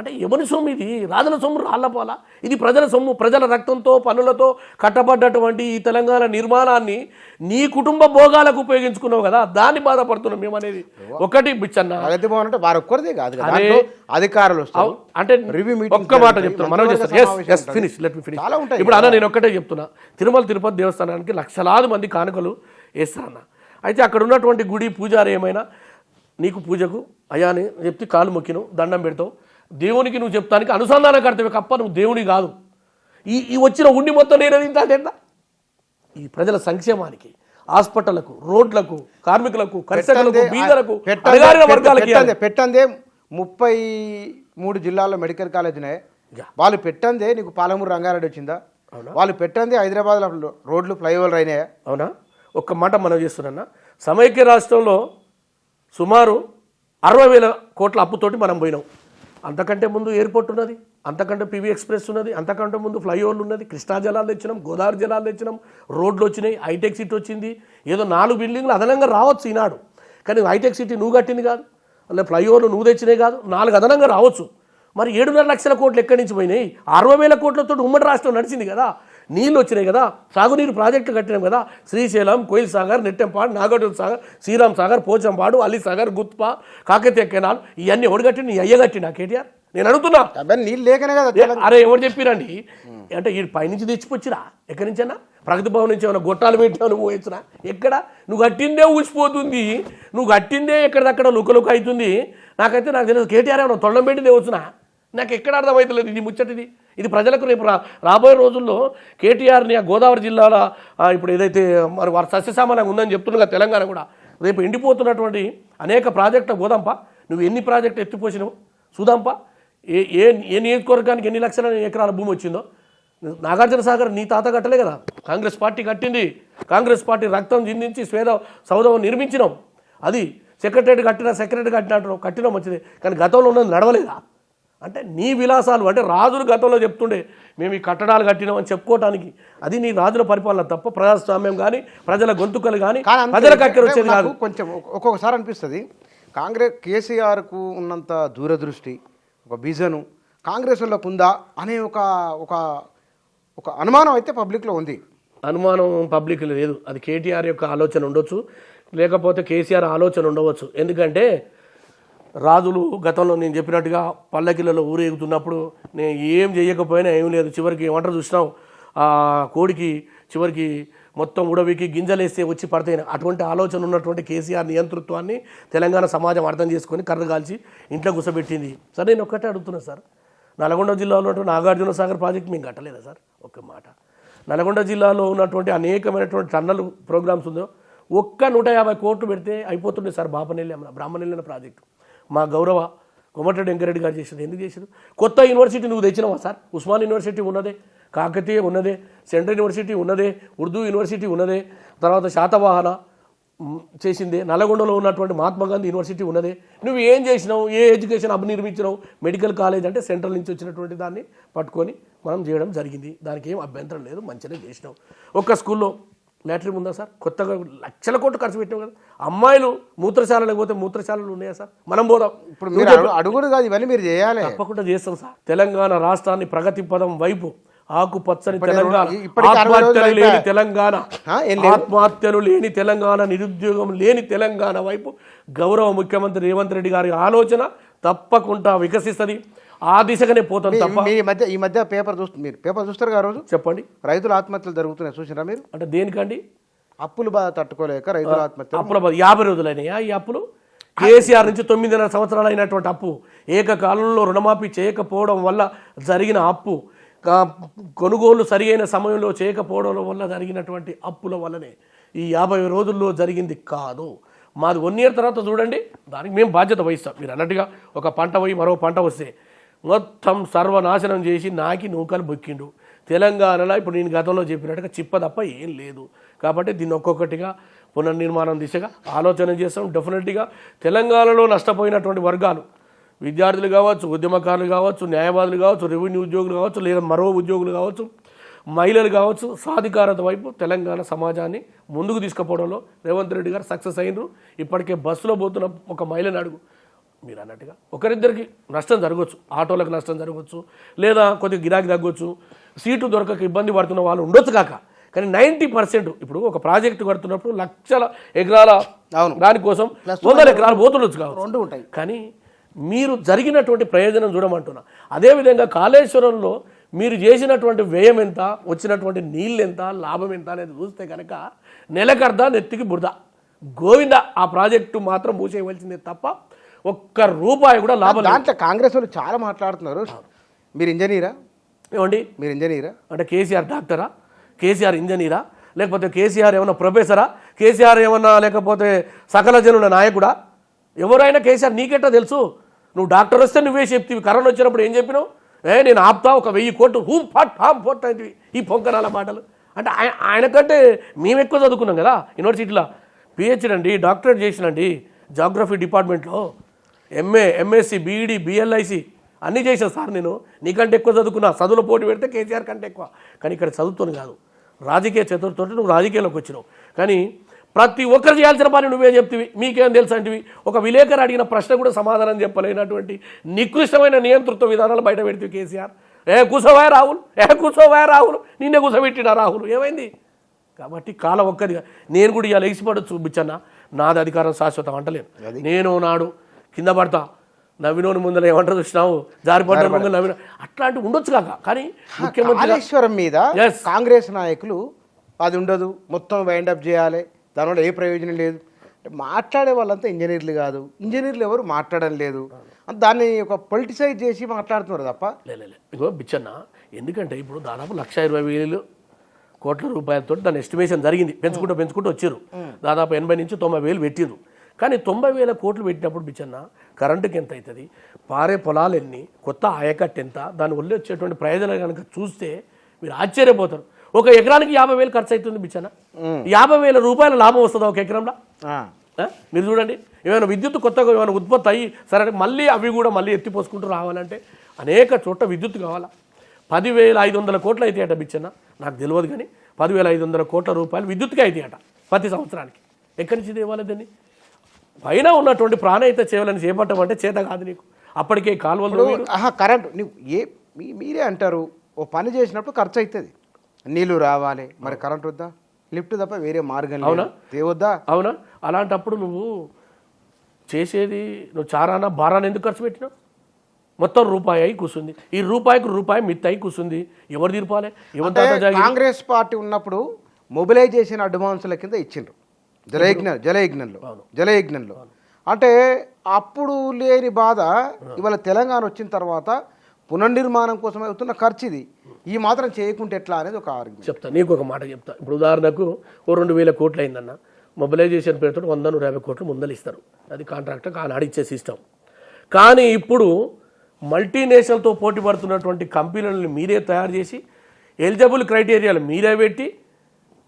[SPEAKER 2] అంటే ఎవరి సొమ్ము ఇది? రాజుల సొమ్ము రాళ్లపాల? ఇది ప్రజల సొమ్ము, ప్రజల రక్తంతో పన్నులతో కట్టబడ్డటువంటి ఈ తెలంగాణ నిర్మాణాన్ని నీ కుటుంబ భోగాలకు ఉపయోగించుకున్నావు కదా, దాన్ని బాధపడుతున్నాం మేము అనేది. ఒకటి బిచ్చన్న,
[SPEAKER 1] అధికారులు
[SPEAKER 2] అంటే ఒక్క మాట చెప్తున్నా, మనం ఇప్పుడు అన్న నేను ఒక్కటే చెప్తున్నా, తిరుమల తిరుపతి దేవస్థానానికి లక్షలాది మంది కానుకలు వేస్తారన్న. అయితే అక్కడ ఉన్నటువంటి గుడి పూజారి ఏమైనా నీకు పూజకు అయ్యా అని చెప్తే కాలు మొక్కిను దండం పెడతావు, దేవునికి నువ్వు చెప్తానికి అనుసంధానం కర్తవ్య కప్ప, నువ్వు దేవుని కాదు. ఈ వచ్చిన ఉండి మొత్తం నేను ఎట్లా? ఈ ప్రజల సంక్షేమానికి, హాస్పిటళ్లకు, రోడ్లకు, కార్మికులకు, కర్షకులకు, బీదలకు,
[SPEAKER 1] పెట్టందే 33 జిల్లాల్లో మెడికల్ కాలేజ్ ఉన్నాయి. వాళ్ళు పెట్టందే నీకు పాలమూరు రంగారెడ్డి వచ్చిందా? వాళ్ళు పెట్టందే హైదరాబాద్లో రోడ్లు ఫ్లైఓవర్ అయినాయా?
[SPEAKER 2] అవునా? ఒక్క మాట మనం చేస్తున్నా, సమైక్య రాష్ట్రంలో సుమారు 60,000 కోట్ల అప్పుతోటి మనం పోయినాం. అంతకంటే ముందు ఎయిర్పోర్ట్ ఉన్నది, అంతకంటే పివి ఎక్స్ప్రెస్ ఉన్నది, అంతకంటే ముందు ఫ్లైఓవర్లు ఉన్నది, కృష్ణా జలాలు తెచ్చినాం, గోదావరి జలాలు తెచ్చినాం, రోడ్లు వచ్చినాయి, హైటెక్ సిటీ వచ్చింది. ఏదో 4 బిల్డింగ్లు అదనంగా రావచ్చు ఈనాడు, కానీ హైటెక్ సిటీ నువ్వు కట్టింది కాదు, అలా ఫ్లైఓవర్లు నువ్వు తెచ్చినాయి కాదు, 4 అదనంగా రావచ్చు. మరి 7.5 లక్షల కోట్లు ఎక్కడి నుంచి పోయినాయి? 60,000 కోట్లతో ఉమ్మడి రాష్ట్రం నడిచింది కదా, నీళ్ళు వచ్చినాయి కదా, సాగునీరు ప్రాజెక్టులు కట్టినాం కదా, శ్రీశైలం, కోయిల్ సాగర్, నెట్టెంపాడు, నాగార్జున సాగర్, శ్రీరామ్ సాగర్, పోచంపాడు, అలీ సాగర్, గుత్పా, కాకతీయ కెనాల్, ఇవన్నీ ఎవడు కట్టి? నీ అయ్య కట్టినా కేటీఆర్? నేను అడుగుతున్నా.
[SPEAKER 1] నీళ్ళు లేకనే కదా.
[SPEAKER 2] అరే ఎవరు చెప్పిరండి? అంటే ఈ పైనుంచి తెచ్చిపోచ్చిరా? ఎక్కడి నుంచైనా? ప్రగతి భవన్ నుంచి ఏమైనా గొట్టాలు పెట్టావు నువ్వు వచ్చినా? ఎక్కడ? నువ్వు కట్టిందే ఊసిపోతుంది, నువ్వు కట్టిందే ఎక్కడిదక్కడ లుకలుక అవుతుంది. నాకు తెలియదు కేటీఆర్ ఏమైనా తొండం పెట్టిందే వచ్చినా? నాకు ఎక్కడ అర్థమవుతలేదు ఇది ముచ్చటిది. ఇది ప్రజలకు రేపు రాబోయే రోజుల్లో కేటీఆర్ని ఆ గోదావరి జిల్లాలో ఇప్పుడు ఏదైతే మరి వారు సస్యసామాన్యంగా ఉందని చెప్తున్నా తెలంగాణ కూడా, రేపు ఎండిపోతున్నటువంటి అనేక ప్రాజెక్టులు గోదాంప, నువ్వు ఎన్ని ప్రాజెక్టులు ఎత్తిపోసినావు చూదాంప, ఏ నియోజకవర్గానికి ఎన్ని లక్షల ఎకరాల భూమి వచ్చిందో. నాగార్జున సాగర్ నీ తాత కట్టలే కదా, కాంగ్రెస్ పార్టీ కట్టింది. కాంగ్రెస్ పార్టీ రక్తం చిందించి సౌధం నిర్మించినాం. అది సెక్రటరీ కట్టినా మంచిది, కానీ గతంలో ఉన్నది నడవలేదా? అంటే నీ విలాసాలు, అంటే రాజులు గతంలో చెప్తుండే మేము ఈ కట్టడాలు కట్టినామని చెప్పుకోవటానికి, అది నీ రాజుల పరిపాలన తప్ప ప్రజాస్వామ్యం కానీ ప్రజల గొంతుకలు కానీ ప్రజలకు అక్కడ వచ్చేది కాదు.
[SPEAKER 1] కొంచెం ఒక్కొక్కసారి అనిపిస్తుంది కేసీఆర్కు ఉన్నంత దూరదృష్టి, ఒక విజను కాంగ్రెస్ వాళ్ళకు ఉందా అనే ఒక ఒక ఒక అనుమానం అయితే పబ్లిక్లో ఉంది.
[SPEAKER 2] అనుమానం పబ్లిక్ లేదు. అది కేటీఆర్ యొక్క ఆలోచన ఉండొచ్చు, లేకపోతే కేసీఆర్ ఆలోచన ఉండవచ్చు. ఎందుకంటే రాజులు గతంలో నేను చెప్పినట్టుగా పల్లకిలలో ఊరేగుతున్నప్పుడు నేను ఏం చేయకపోయినా ఏం లేదు, చివరికి వంట చూసినాం ఆ కోడికి చివరికి మొత్తం ఉడవికి గింజలేస్తే వచ్చి పడతాయి. అటువంటి ఆలోచన ఉన్నటువంటి కేసీఆర్ నియంతృత్వాన్ని తెలంగాణ సమాజం అర్థం చేసుకొని కర్ర కాల్చి ఇంట్లో కూర్చోబెట్టింది. సార్ నేను ఒక్కటే అడుగుతున్నా సార్, నల్గొండ జిల్లాలో ఉన్నటువంటి నాగార్జున సాగర్ ప్రాజెక్ట్ మేము కట్టలేదా సార్? ఒక్క మాట. నల్గొండ జిల్లాలో ఉన్నటువంటి అనేకమైనటువంటి టన్నల్ ప్రోగ్రామ్స్ ఉందో ఒక్క 150 కోట్లు పెడితే అయిపోతుండే సార్. బ్రాహ్మణెల్లి అనే ప్రాజెక్టు మా గౌరవ కోమటిరెడ్డి వెంకరెడ్డి గారు చేశారు. ఎందుకు చేశారు? కొత్త యూనివర్సిటీ నువ్వు తెచ్చినావా సార్? ఉస్మాన్ యూనివర్సిటీ ఉన్నదే, కాకతీయ ఉన్నదే, సెంట్రల్ యూనివర్సిటీ ఉన్నదే, ఉర్దూ యూనివర్సిటీ ఉన్నదే, తర్వాత శాతవాహన చేసిందే, నల్గొండలో ఉన్నటువంటి మహాత్మా గాంధీ యూనివర్సిటీ ఉన్నదే. నువ్వు ఏం చేసినావు? ఏ ఎడ్యుకేషన్ నిర్మించినావు? మెడికల్ కాలేజ్ అంటే సెంట్రల్ నుంచి వచ్చినటువంటి దాన్ని పట్టుకొని మనం చేయడం జరిగింది. దానికి ఏం అభ్యంతరం లేదు, మంచిగా చేసినావు. ఒక్క స్కూల్లో లాటరీన్ ఉందా సార్? కొత్తగా లక్షల కోట్లు ఖర్చు పెట్టాం కదా. అమ్మాయిలు మూత్రశాలలకు పోతే మూత్రశాలలు ఉన్నాయా సార్? మనం పోదాం.
[SPEAKER 1] ఇప్పుడు మీరు అడుగుడు కాదు, ఇవన్నీ మీరు చేయాలి.
[SPEAKER 2] తప్పకుండా చేస్తాం సార్. తెలంగాణ రాష్ట్రాన్ని ప్రగతి పదం వైపు, ఆకుపచ్చని తెలంగాణ, ఆత్మహత్యలు లేని తెలంగాణ, ఆత్మహత్యలు లేని తెలంగాణ, నిరుద్యోగం లేని తెలంగాణ వైపు గౌరవ ముఖ్యమంత్రి రేవంత్ రెడ్డి గారి ఆలోచన తప్పకుండా వికసిస్తుంది. ఆ దిశగానే పోతాం తప్ప.
[SPEAKER 1] ఈ మధ్య మీరు పేపర్ చూస్తారు కదా రోజు.
[SPEAKER 2] చెప్పండి.
[SPEAKER 1] రైతుల ఆత్మహత్యలు జరుగుతున్నాయి, చూసినా మీరు?
[SPEAKER 2] అంటే దేనికండి?
[SPEAKER 1] అప్పులు బాధ తట్టుకోలేక రైతుల ఆత్మహత్య.
[SPEAKER 2] అప్పుల బాధ 50 రోజులైనాయా ఈ అప్పులు? కేసీఆర్ నుంచి 9.5 సంవత్సరాలు అయినటువంటి అప్పు, ఏకకాలంలో రుణమాఫీ చేయకపోవడం వల్ల జరిగిన అప్పు, కొనుగోలు సరి అయిన సమయంలో చేయకపోవడం వల్ల జరిగినటువంటి అప్పుల వల్లనే ఈ 50 రోజుల్లో జరిగింది కాదు. మాది 1 ఇయర్ తర్వాత చూడండి, దానికి మేము బాధ్యత వహిస్తాం. మీరు అన్నట్టుగా ఒక పంట పోయి మరో పంట వస్తే మొత్తం సర్వనాశనం చేసి నాకి నూకలు బొక్కిండు. తెలంగాణలో ఇప్పుడు నేను గతంలో చెప్పినట్టుగా చిప్ప తప్ప ఏం లేదు. కాబట్టి దీన్ని ఒక్కొక్కటిగా పునర్నిర్మాణం దిశగా ఆలోచన చేస్తాం. డెఫినెట్గా తెలంగాణలో నష్టపోయినటువంటి వర్గాలు, విద్యార్థులు కావచ్చు, ఉద్యమకారులు కావచ్చు, న్యాయవాదులు కావచ్చు, రెవెన్యూ ఉద్యోగులు కావచ్చు, లేదా మరో ఉద్యోగులు కావచ్చు, మహిళలు కావచ్చు, సాధికారత వైపు తెలంగాణ సమాజాన్ని ముందుకు తీసుకుపోవడంలో రేవంత్ రెడ్డి గారు సక్సెస్ అయినరు. ఇప్పటికే బస్సులో పోతున్న ఒక మహిళను అడుగు, మీరు అన్నట్టుగా ఒకరిద్దరికి నష్టం జరగవచ్చు, ఆటోలకు నష్టం జరగవచ్చు, లేదా కొద్దిగా గిరాకీ తగ్గవచ్చు, సీటు దొరకక ఇబ్బంది పడుతున్న వాళ్ళు ఉండొచ్చు కాక. కానీ 90% ఇప్పుడు ఒక ప్రాజెక్టు కడుతున్నప్పుడు లక్షల ఎకరాల దానికోసం 100 ఎకరాలు పోతుండొచ్చు కావచ్చు, 2 ఉంటాయి. కానీ మీరు జరిగినటువంటి ప్రయోజనం చూడమంటున్నా. అదేవిధంగా కాళేశ్వరంలో మీరు చేసినటువంటి వ్యయం ఎంత, వచ్చినటువంటి నీళ్ళు ఎంత, లాభం ఎంత అనేది చూస్తే కనుక నెలకర్ద నెత్తికి బురద గోవింద. ఆ ప్రాజెక్టు మాత్రం మూసేయవలసిందే తప్ప ఒక్క రూపాయి కూడా లాభం.
[SPEAKER 1] దాంట్లో కాంగ్రెస్ వాళ్ళు చాలా మాట్లాడుతున్నారు. మీరు ఇంజనీరా?
[SPEAKER 2] ఏమండి
[SPEAKER 1] మీరు ఇంజనీరా?
[SPEAKER 2] అంటే కేసీఆర్ డాక్టరా, కేసీఆర్ ఇంజనీరా, లేకపోతే కేసీఆర్ ఏమన్నా ప్రొఫెసరా, కేసీఆర్ ఏమన్నా లేకపోతే సకల జనుల నాయకుడా? ఎవరైనా కేసీఆర్ నీకెట్టా తెలుసు? నువ్వు డాక్టర్ వస్తే నువ్వే చెప్తివి. కరోనా వచ్చినప్పుడు ఏం చెప్పినావు? నేను ఆపుతా ఒక 1000 కోట్లు హూమ్ ఫట్ హామ్ ఫోర్ట్ అంటే ఈ పొంకనాల మాటలు. అంటే ఆయనకంటే మేము ఎక్కువ చదువుకున్నాం కదా. యూనివర్సిటీలో పిహెచ్డి అండి, డాక్టరేట్ చేసినండి, జాగ్రఫీ డిపార్ట్మెంట్లో ఎంఎస్సి, బీఈడి, బిఎల్ఐసి అన్నీ చేసాను సార్. నేను నీకంటే ఎక్కువ చదువుకున్నా. చదువులో పోటీ పెడితే కేసీఆర్ కంటే ఎక్కువ. కానీ ఇక్కడ చదువుతాను కాదు, రాజకీయ చతుర్థతో నువ్వు రాజకీయాల్లోకి వచ్చినావు. కానీ ప్రతి ఒక్కరు చేయాల్సిన పని నువ్వే చెప్తివి. మీకేం తెలుసు అంటివి. ఒక విలేకరు అడిగిన ప్రశ్న కూడా సమాధానం చెప్పలేనటువంటి నికృష్టమైన నియంతృత్వ విధానాలు బయట పెడితే కేసీఆర్ కూసోవా రాహుల్ నిన్నే కూసబెట్టినా రాహుల్ ఏమైంది? కాబట్టి కాలం ఒక్కదిగా నేను కూడా ఇలా ఎగిసిపడచ్చు చూపించన్న. నాది అధికారం శాశ్వతం అంటలేను. నేను నాడు కింద పడతా, నవ్వినోని ముందర ఏమంటారు చూసినావు, జారిపడ్డ ముందు నవ్విన, అట్లాంటివి ఉండొచ్చు కాక. కానీ
[SPEAKER 1] కాళేశ్వరం మీద కాంగ్రెస్ నాయకులు అది ఉండదు, మొత్తం వైండప్ చేయాలి, దానివల్ల ఏ ప్రయోజనం లేదు. మాట్లాడే వాళ్ళంతా ఇంజనీర్లు కాదు, ఇంజనీర్లు ఎవరు మాట్లాడడం లేదు, దాన్ని ఒక పొలిటిసైజ్ చేసి మాట్లాడుతున్నారు తప్ప.
[SPEAKER 2] ఇగో బిచ్చన్న, ఎందుకంటే ఇప్పుడు దాదాపు 1,20,000 కోట్ల రూపాయలతో దాని ఎస్టిమేషన్ జరిగింది. పెంచుకుంటూ వచ్చారు. దాదాపు 80 నుంచి 90,000 పెట్టిరు. కానీ 90,000 కోట్లు పెట్టినప్పుడు బిచ్చన్న కరెంటుకి ఎంత అవుతుంది, పారే పొలాలు ఎన్ని, కొత్త ఆయకట్టు ఎంత, దానివల్ల వచ్చేటువంటి ప్రయోజనాలు కనుక చూస్తే మీరు ఆశ్చర్యపోతారు. ఒక ఎకరానికి 50,000 ఖర్చు అవుతుంది బిచ్చన్న. 50,000 రూపాయల లాభం వస్తుందా ఒక ఎకరంలో? మీరు చూడండి. ఏమైనా విద్యుత్ కొత్తగా ఏమైనా ఉత్పత్తి అయ్యి సరే మళ్ళీ అవి కూడా మళ్ళీ ఎత్తిపోసుకుంటూ రావాలంటే అనేక చోట్ల విద్యుత్ కావాలా. 10,500 కోట్లు అయితే అట బిచ్చన్న, నాకు తెలియదు కానీ 10,500 కోట్ల రూపాయలు విద్యుత్కి అయితే అట ప్రతి సంవత్సరానికి. ఎక్కడి నుంచి తేవాలి దాన్ని? పైన ఉన్నటువంటి ప్రాణహిత సేవలను చేపట్టమంటే చేత కాదు నీకు. అప్పటికే కాలువలు
[SPEAKER 1] కరెంట్ నువ్వు మీరే అంటారు, ఓ పని చేసినప్పుడు ఖర్చు అవుతుంది, నీళ్లు రావాలి, మరి కరెంట్ వద్దా? లిఫ్ట్ తప్ప వేరే మార్గం
[SPEAKER 2] అవునా
[SPEAKER 1] తేవద్దా?
[SPEAKER 2] అవునా? అలాంటప్పుడు నువ్వు చేసేది నువ్వు చారానా బారాన ఎందుకు ఖర్చు పెట్టినావు? మొత్తం రూపాయి అయి కూర్చుంది. ఈ రూపాయికి రూపాయి మిత్ అయి కూర్చుంది. ఎవరు తీర్పాలి?
[SPEAKER 1] కాంగ్రెస్ పార్టీ ఉన్నప్పుడు మొబిలైజేషన్ అడ్వాన్సుల కింద ఇచ్చిండ్రు జలయజ్ఞంలో. అంటే అప్పుడు లేని బాధ ఇవాళ తెలంగాణ వచ్చిన తర్వాత పునర్నిర్మాణం కోసం అవుతున్న ఖర్చు ఇది. ఈ మాత్రం చేయకుంటే ఎట్లా అనేది ఒక ఆర్గ్యుమెంట్.
[SPEAKER 2] చెప్తా, నీకు ఒక మాట చెప్తా. ఇప్పుడు ఉదాహరణకు ఓ 2,000 కోట్లు అయిందన్న, మొబిలైజేషన్ పేరుతో 100-150 కోట్లు ముందలు ఇస్తారు. అది కాంట్రాక్టర్ ఆనాడు ఇచ్చే సిస్టమ్. కానీ ఇప్పుడు మల్టీనేషనల్తో పోటీ పడుతున్నటువంటి కంపెనీలను మీరే తయారు చేసి ఎలిజిబుల్ క్రైటీరియాలు మీరే పెట్టి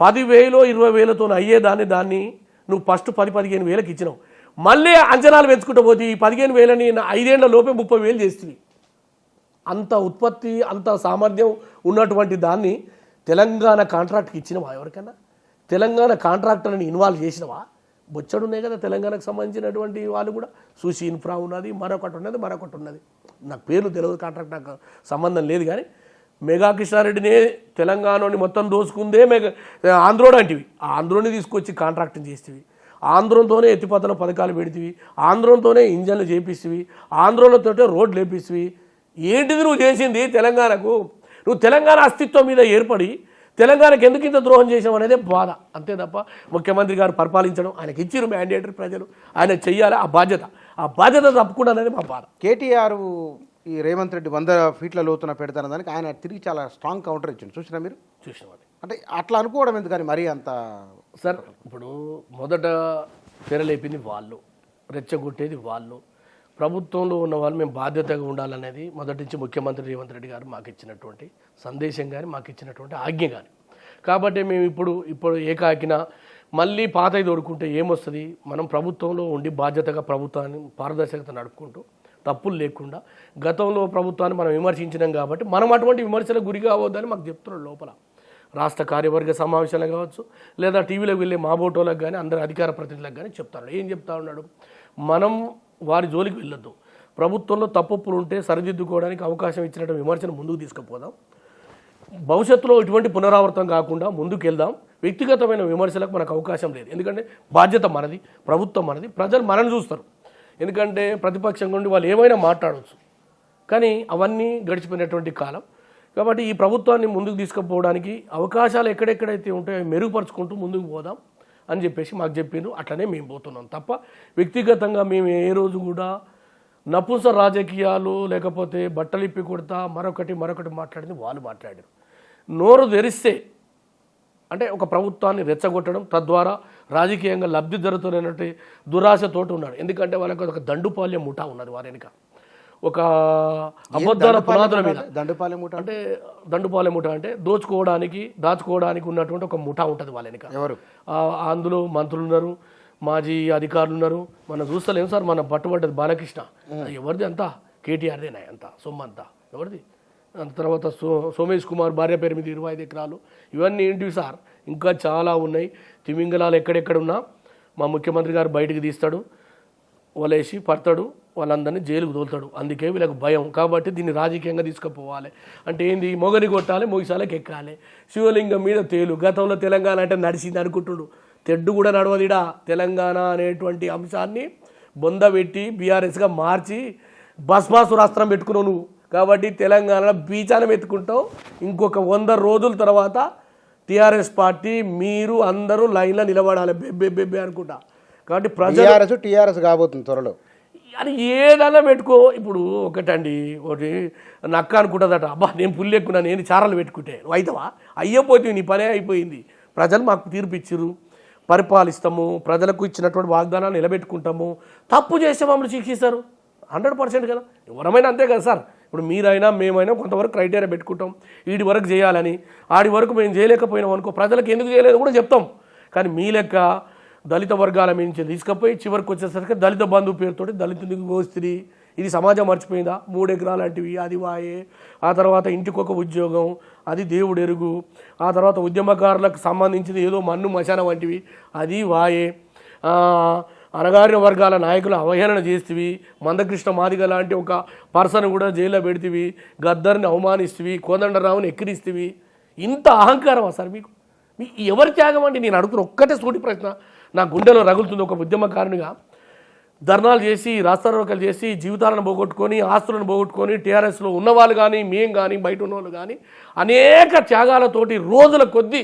[SPEAKER 2] 10,000 20,000తో అయ్యేదాన్ని నువ్వు ఫస్ట్ 10-15 వేలకు ఇచ్చినావు. మళ్ళీ అంచనాలు పెంచుకుంటూ పోతే ఈ 15,000ని 5 ఏళ్ల లోపే 30,000 చేస్తుంది. అంత ఉత్పత్తి అంత సామర్థ్యం ఉన్నటువంటి దాన్ని తెలంగాణ కాంట్రాక్ట్కి ఇచ్చినవా? ఎవరికైనా తెలంగాణ కాంట్రాక్టర్ని ఇన్వాల్వ్ చేసినవా? బొచ్చడున్నాయి కదా తెలంగాణకు సంబంధించినటువంటి వాళ్ళు కూడా. సుషి ఇన్ఫ్రా ఉన్నది, మరొకటి ఉన్నది. నాకు పేర్లు తెలియదు, కాంట్రాక్ట్ నాకు సంబంధం లేదు. కానీ మెగా కృష్ణారెడ్డినే తెలంగాణని మొత్తం దోసుకుందే ఆంధ్రోడు అంటివి. ఆ ఆంధ్రోని తీసుకొచ్చి కాంట్రాక్ట్ని చేస్తేవి, ఆంధ్రంతోనే ఎత్తిపోతల పథకాలు పెడితివి, ఆంధ్రంతోనే ఇంజన్లు చేపిస్తేవి, ఆంధ్రోలతోటే రోడ్లు వేపిస్తేవి. ఏంటిది నువ్వు చేసింది తెలంగాణకు? నువ్వు తెలంగాణ అస్తిత్వం మీద ఏర్పడి తెలంగాణకు ఎందుకు ఇంత ద్రోహం చేసాం అనేదే బాధ, అంతే తప్ప ముఖ్యమంత్రి గారు పరిపాలించడం, ఆయనకి ఇచ్చిరు మ్యాండేటరీ ప్రజలు, ఆయన చెయ్యాలి ఆ బాధ్యత తప్పకుండా అనేది మా బాధ.
[SPEAKER 1] కేటీఆర్ ఈ రేవంత్ రెడ్డి 100 ఫీట్ల లోతున పెడతాన దానికి ఆయన తిరిగి చాలా స్ట్రాంగ్ కౌంటర్ ఇచ్చింది. చూసినా మీరు?
[SPEAKER 2] చూసినవాడి
[SPEAKER 1] అంటే అట్లా అనుకోవడం ఎందుకు కానీ మరీ అంత?
[SPEAKER 2] సార్, ఇప్పుడు మొదట తెరలేపింది వాళ్ళు, రెచ్చగొట్టేది వాళ్ళు. ప్రభుత్వంలో ఉన్న వాళ్ళు మేము బాధ్యతగా ఉండాలనేది మొదటి నుంచి ముఖ్యమంత్రి రేవంత్ రెడ్డి గారు మాకు ఇచ్చినటువంటి సందేశం కానీ మాకు ఇచ్చినటువంటి ఆజ్ఞ కానీ. కాబట్టి మేము ఇప్పుడు ఏకాకిన మళ్ళీ పాతవి తోడుకుంటే ఏమొస్తుంది? మనం ప్రభుత్వంలో ఉండి బాధ్యతగా ప్రభుత్వాన్ని పారదర్శకత నడుపుకుంటూ తప్పులు లేకుండా గతంలో ప్రభుత్వాన్ని మనం విమర్శించినాం కాబట్టి మనం అటువంటి విమర్శలకు గురి కావద్దని మాకు చెప్తున్నారు లోపల. రాష్ట్ర కార్యవర్గ సమావేశాలు కావచ్చు, లేదా టీవీలోకి వెళ్ళే మాబోటోలకు కానీ అందరి అధికార ప్రతినిధులకు కానీ చెప్తాడు. ఏం చెప్తా ఉన్నాడు? మనం వారి జోలికి వెళ్ళొద్దు, ప్రభుత్వంలో తప్పులు ఉంటే సరిదిద్దుకోవడానికి అవకాశం ఇచ్చినట్టు విమర్శను ముందుకు తీసుకుపోదాం, భవిష్యత్తులో ఇటువంటి పునరావృతం కాకుండా ముందుకు వెళ్దాం, వ్యక్తిగతమైన విమర్శలకు మనకు అవకాశం లేదు. ఎందుకంటే బాధ్యత మనది, ప్రభుత్వం మనది, ప్రజలు మనల్ని చూస్తారు. ఎందుకంటే ప్రతిపక్షం నుండి వాళ్ళు ఏమైనా మాట్లాడవచ్చు, కానీ అవన్నీ గడిచిపోయినటువంటి కాలం. కాబట్టి ఈ ప్రభుత్వాన్ని ముందుకు తీసుకుపోవడానికి అవకాశాలు ఎక్కడెక్కడైతే ఉంటాయో మెరుగుపరుచుకుంటూ ముందుకు పోదాం అని చెప్పేసి మాకు చెప్పిండ్రు. అట్లనే మేము పోతున్నాం తప్ప వ్యక్తిగతంగా మేము ఏ రోజు కూడా నపుంస రాజకీయాలు లేకపోతే బట్టలిప్పి కొడతా మరొకటి మాట్లాడింది వాళ్ళు మాట్లాడారు. నోరు తెరిస్తే అంటే ఒక ప్రభుత్వాన్ని రెచ్చగొట్టడం, తద్వారా రాజకీయంగా లబ్ధి జరుగుతున్నట్టు దురాశతోటి ఉన్నాడు. ఎందుకంటే వాళ్ళకి ఒక దండుపాల్యం ముఠా ఉన్నది వారి వెనుక, ఒక అబద్ధాల పునాదుల మీద.
[SPEAKER 1] దండుపాలెం ముఠా
[SPEAKER 2] అంటే దండుపాలెం ముఠా అంటే దాచుకోవడానికి ఉన్నటువంటి ఒక ముఠా ఉంటుంది వాళ్ళ వెనుక.
[SPEAKER 1] ఎవరు? అందులో
[SPEAKER 2] మంత్రులు ఉన్నారు, మాజీ అధికారులు ఉన్నారు. మనం చూస్తలేము సార్, మన పట్టుబడ్డది బాలకృష్ణ, ఎవరిది అంతా? కేటీఆర్దేనా అంతా సొమ్ము అంతా ఎవరిది? తర్వాత సోమేష్ కుమార్ భార్య పేరు మీద 25 ఎకరాలు. ఇవన్నీ ఏంటివి సార్? ఇంకా చాలా ఉన్నాయి. తిమింగలాలు ఎక్కడెక్కడున్నా మా ముఖ్యమంత్రి గారు బయటికి తీస్తాడు, వలేసి పడతాడు, వాళ్ళందరినీ జైలుకు తోలుతాడు. అందుకే వీళ్ళకి భయం. కాబట్టి దీన్ని రాజకీయంగా తీసుకుపోవాలి అంటే ఏంది? మొగని కొట్టాలి, మొగిసాలకు ఎక్కాలి, శివలింగం మీద తేలు. గతంలో తెలంగాణ అంటే నడిచింది అనుకుంటుడు, తెడ్డు కూడా నడవదిడా. తెలంగాణ అనేటువంటి అంశాన్ని బొందబెట్టి బీఆర్ఎస్గా మార్చి భస్మాసురాస్త్రం పెట్టుకున్నావు నువ్వు. కాబట్టి తెలంగాణలో బీచానం ఎత్తుకుంటావు. ఇంకొక 100 రోజుల తర్వాత టీఆర్ఎస్ పార్టీ మీరు అందరూ లైన్లో నిలబడాలి బెబ్బెబ్బెబ్బే అనుకుంటా. కాబట్టి
[SPEAKER 1] ప్రజలు టీఆర్ఎస్ కాబోతుంది త్వరలో
[SPEAKER 2] అని ఏదైనా పెట్టుకో. ఇప్పుడు ఒకటండి, ఒకటి నక్క అనుకుంటుందట, అబ్బా నేను పుల్లి ఎక్కున్నా, నేను చారాలు పెట్టుకుంటే నువ్వు అవుతావా? అయ్యపోతుంది, నీ పనే అయిపోయింది. ప్రజలు మాకు తీర్పు ఇచ్చిర్రు, పరిపాలిస్తాము, ప్రజలకు ఇచ్చినటువంటి వాగ్దానాలు నిలబెట్టుకుంటాము. తప్పు చేస్తే మమ్మల్ని శిక్షిస్తారు 100% కదా. ఎవరమైనా అంతే కదా సార్. ఇప్పుడు మీరైనా మేమైనా కొంతవరకు క్రైటీరియా పెట్టుకుంటాం, వీడి వరకు చేయాలని. ఆడి వరకు మేము చేయలేకపోయినాం అనుకో, ప్రజలకు ఎందుకు చేయలేదు కూడా చెప్తాం. కానీ మీ లెక్క దళిత వర్గాల నుంచి తీసుకుపోయి చివరికి వచ్చేసరికి దళిత బంధువు పేరుతోటి దళితునికి గోస్తిరి. ఇది సమాజం మర్చిపోయిందా? 3 ఎకరాలు లాంటివి అది వాయే. ఆ తర్వాత ఇంటికొక ఉద్యోగం అది దేవుడు ఎరుగు. ఆ తర్వాత ఉద్యమకారులకు సంబంధించింది ఏదో మన్ను మశానం వంటివి అది వాయే. అణగారిన వర్గాల నాయకులు అవహేళన చేస్తేవి, మందకృష్ణ మాదిగ లాంటి ఒక పర్సన్ కూడా జైల్లో పెడితివి, గద్దర్ని అవమానిస్తేవి, కోదండరావుని ఎక్కిరిస్తేవి. ఇంత అహంకారమా సార్ మీకు? ఎవరి త్యాగం అండి? నేను అడుగుతున్న ఒక్కటే సూటి ప్రశ్న నా గుండెలో రగులుతుంది. ఒక ఉద్యమకారునిగా ధర్నాలు చేసి, రాస్తారోకలు చేసి, జీవితాలను పోగొట్టుకొని, ఆస్తులను పోగొట్టుకొని, టీఆర్ఎస్లో ఉన్నవాళ్ళు కానీ, మేము కానీ, బయట ఉన్నవాళ్ళు కానీ అనేక త్యాగాలతోటి రోజుల కొద్దీ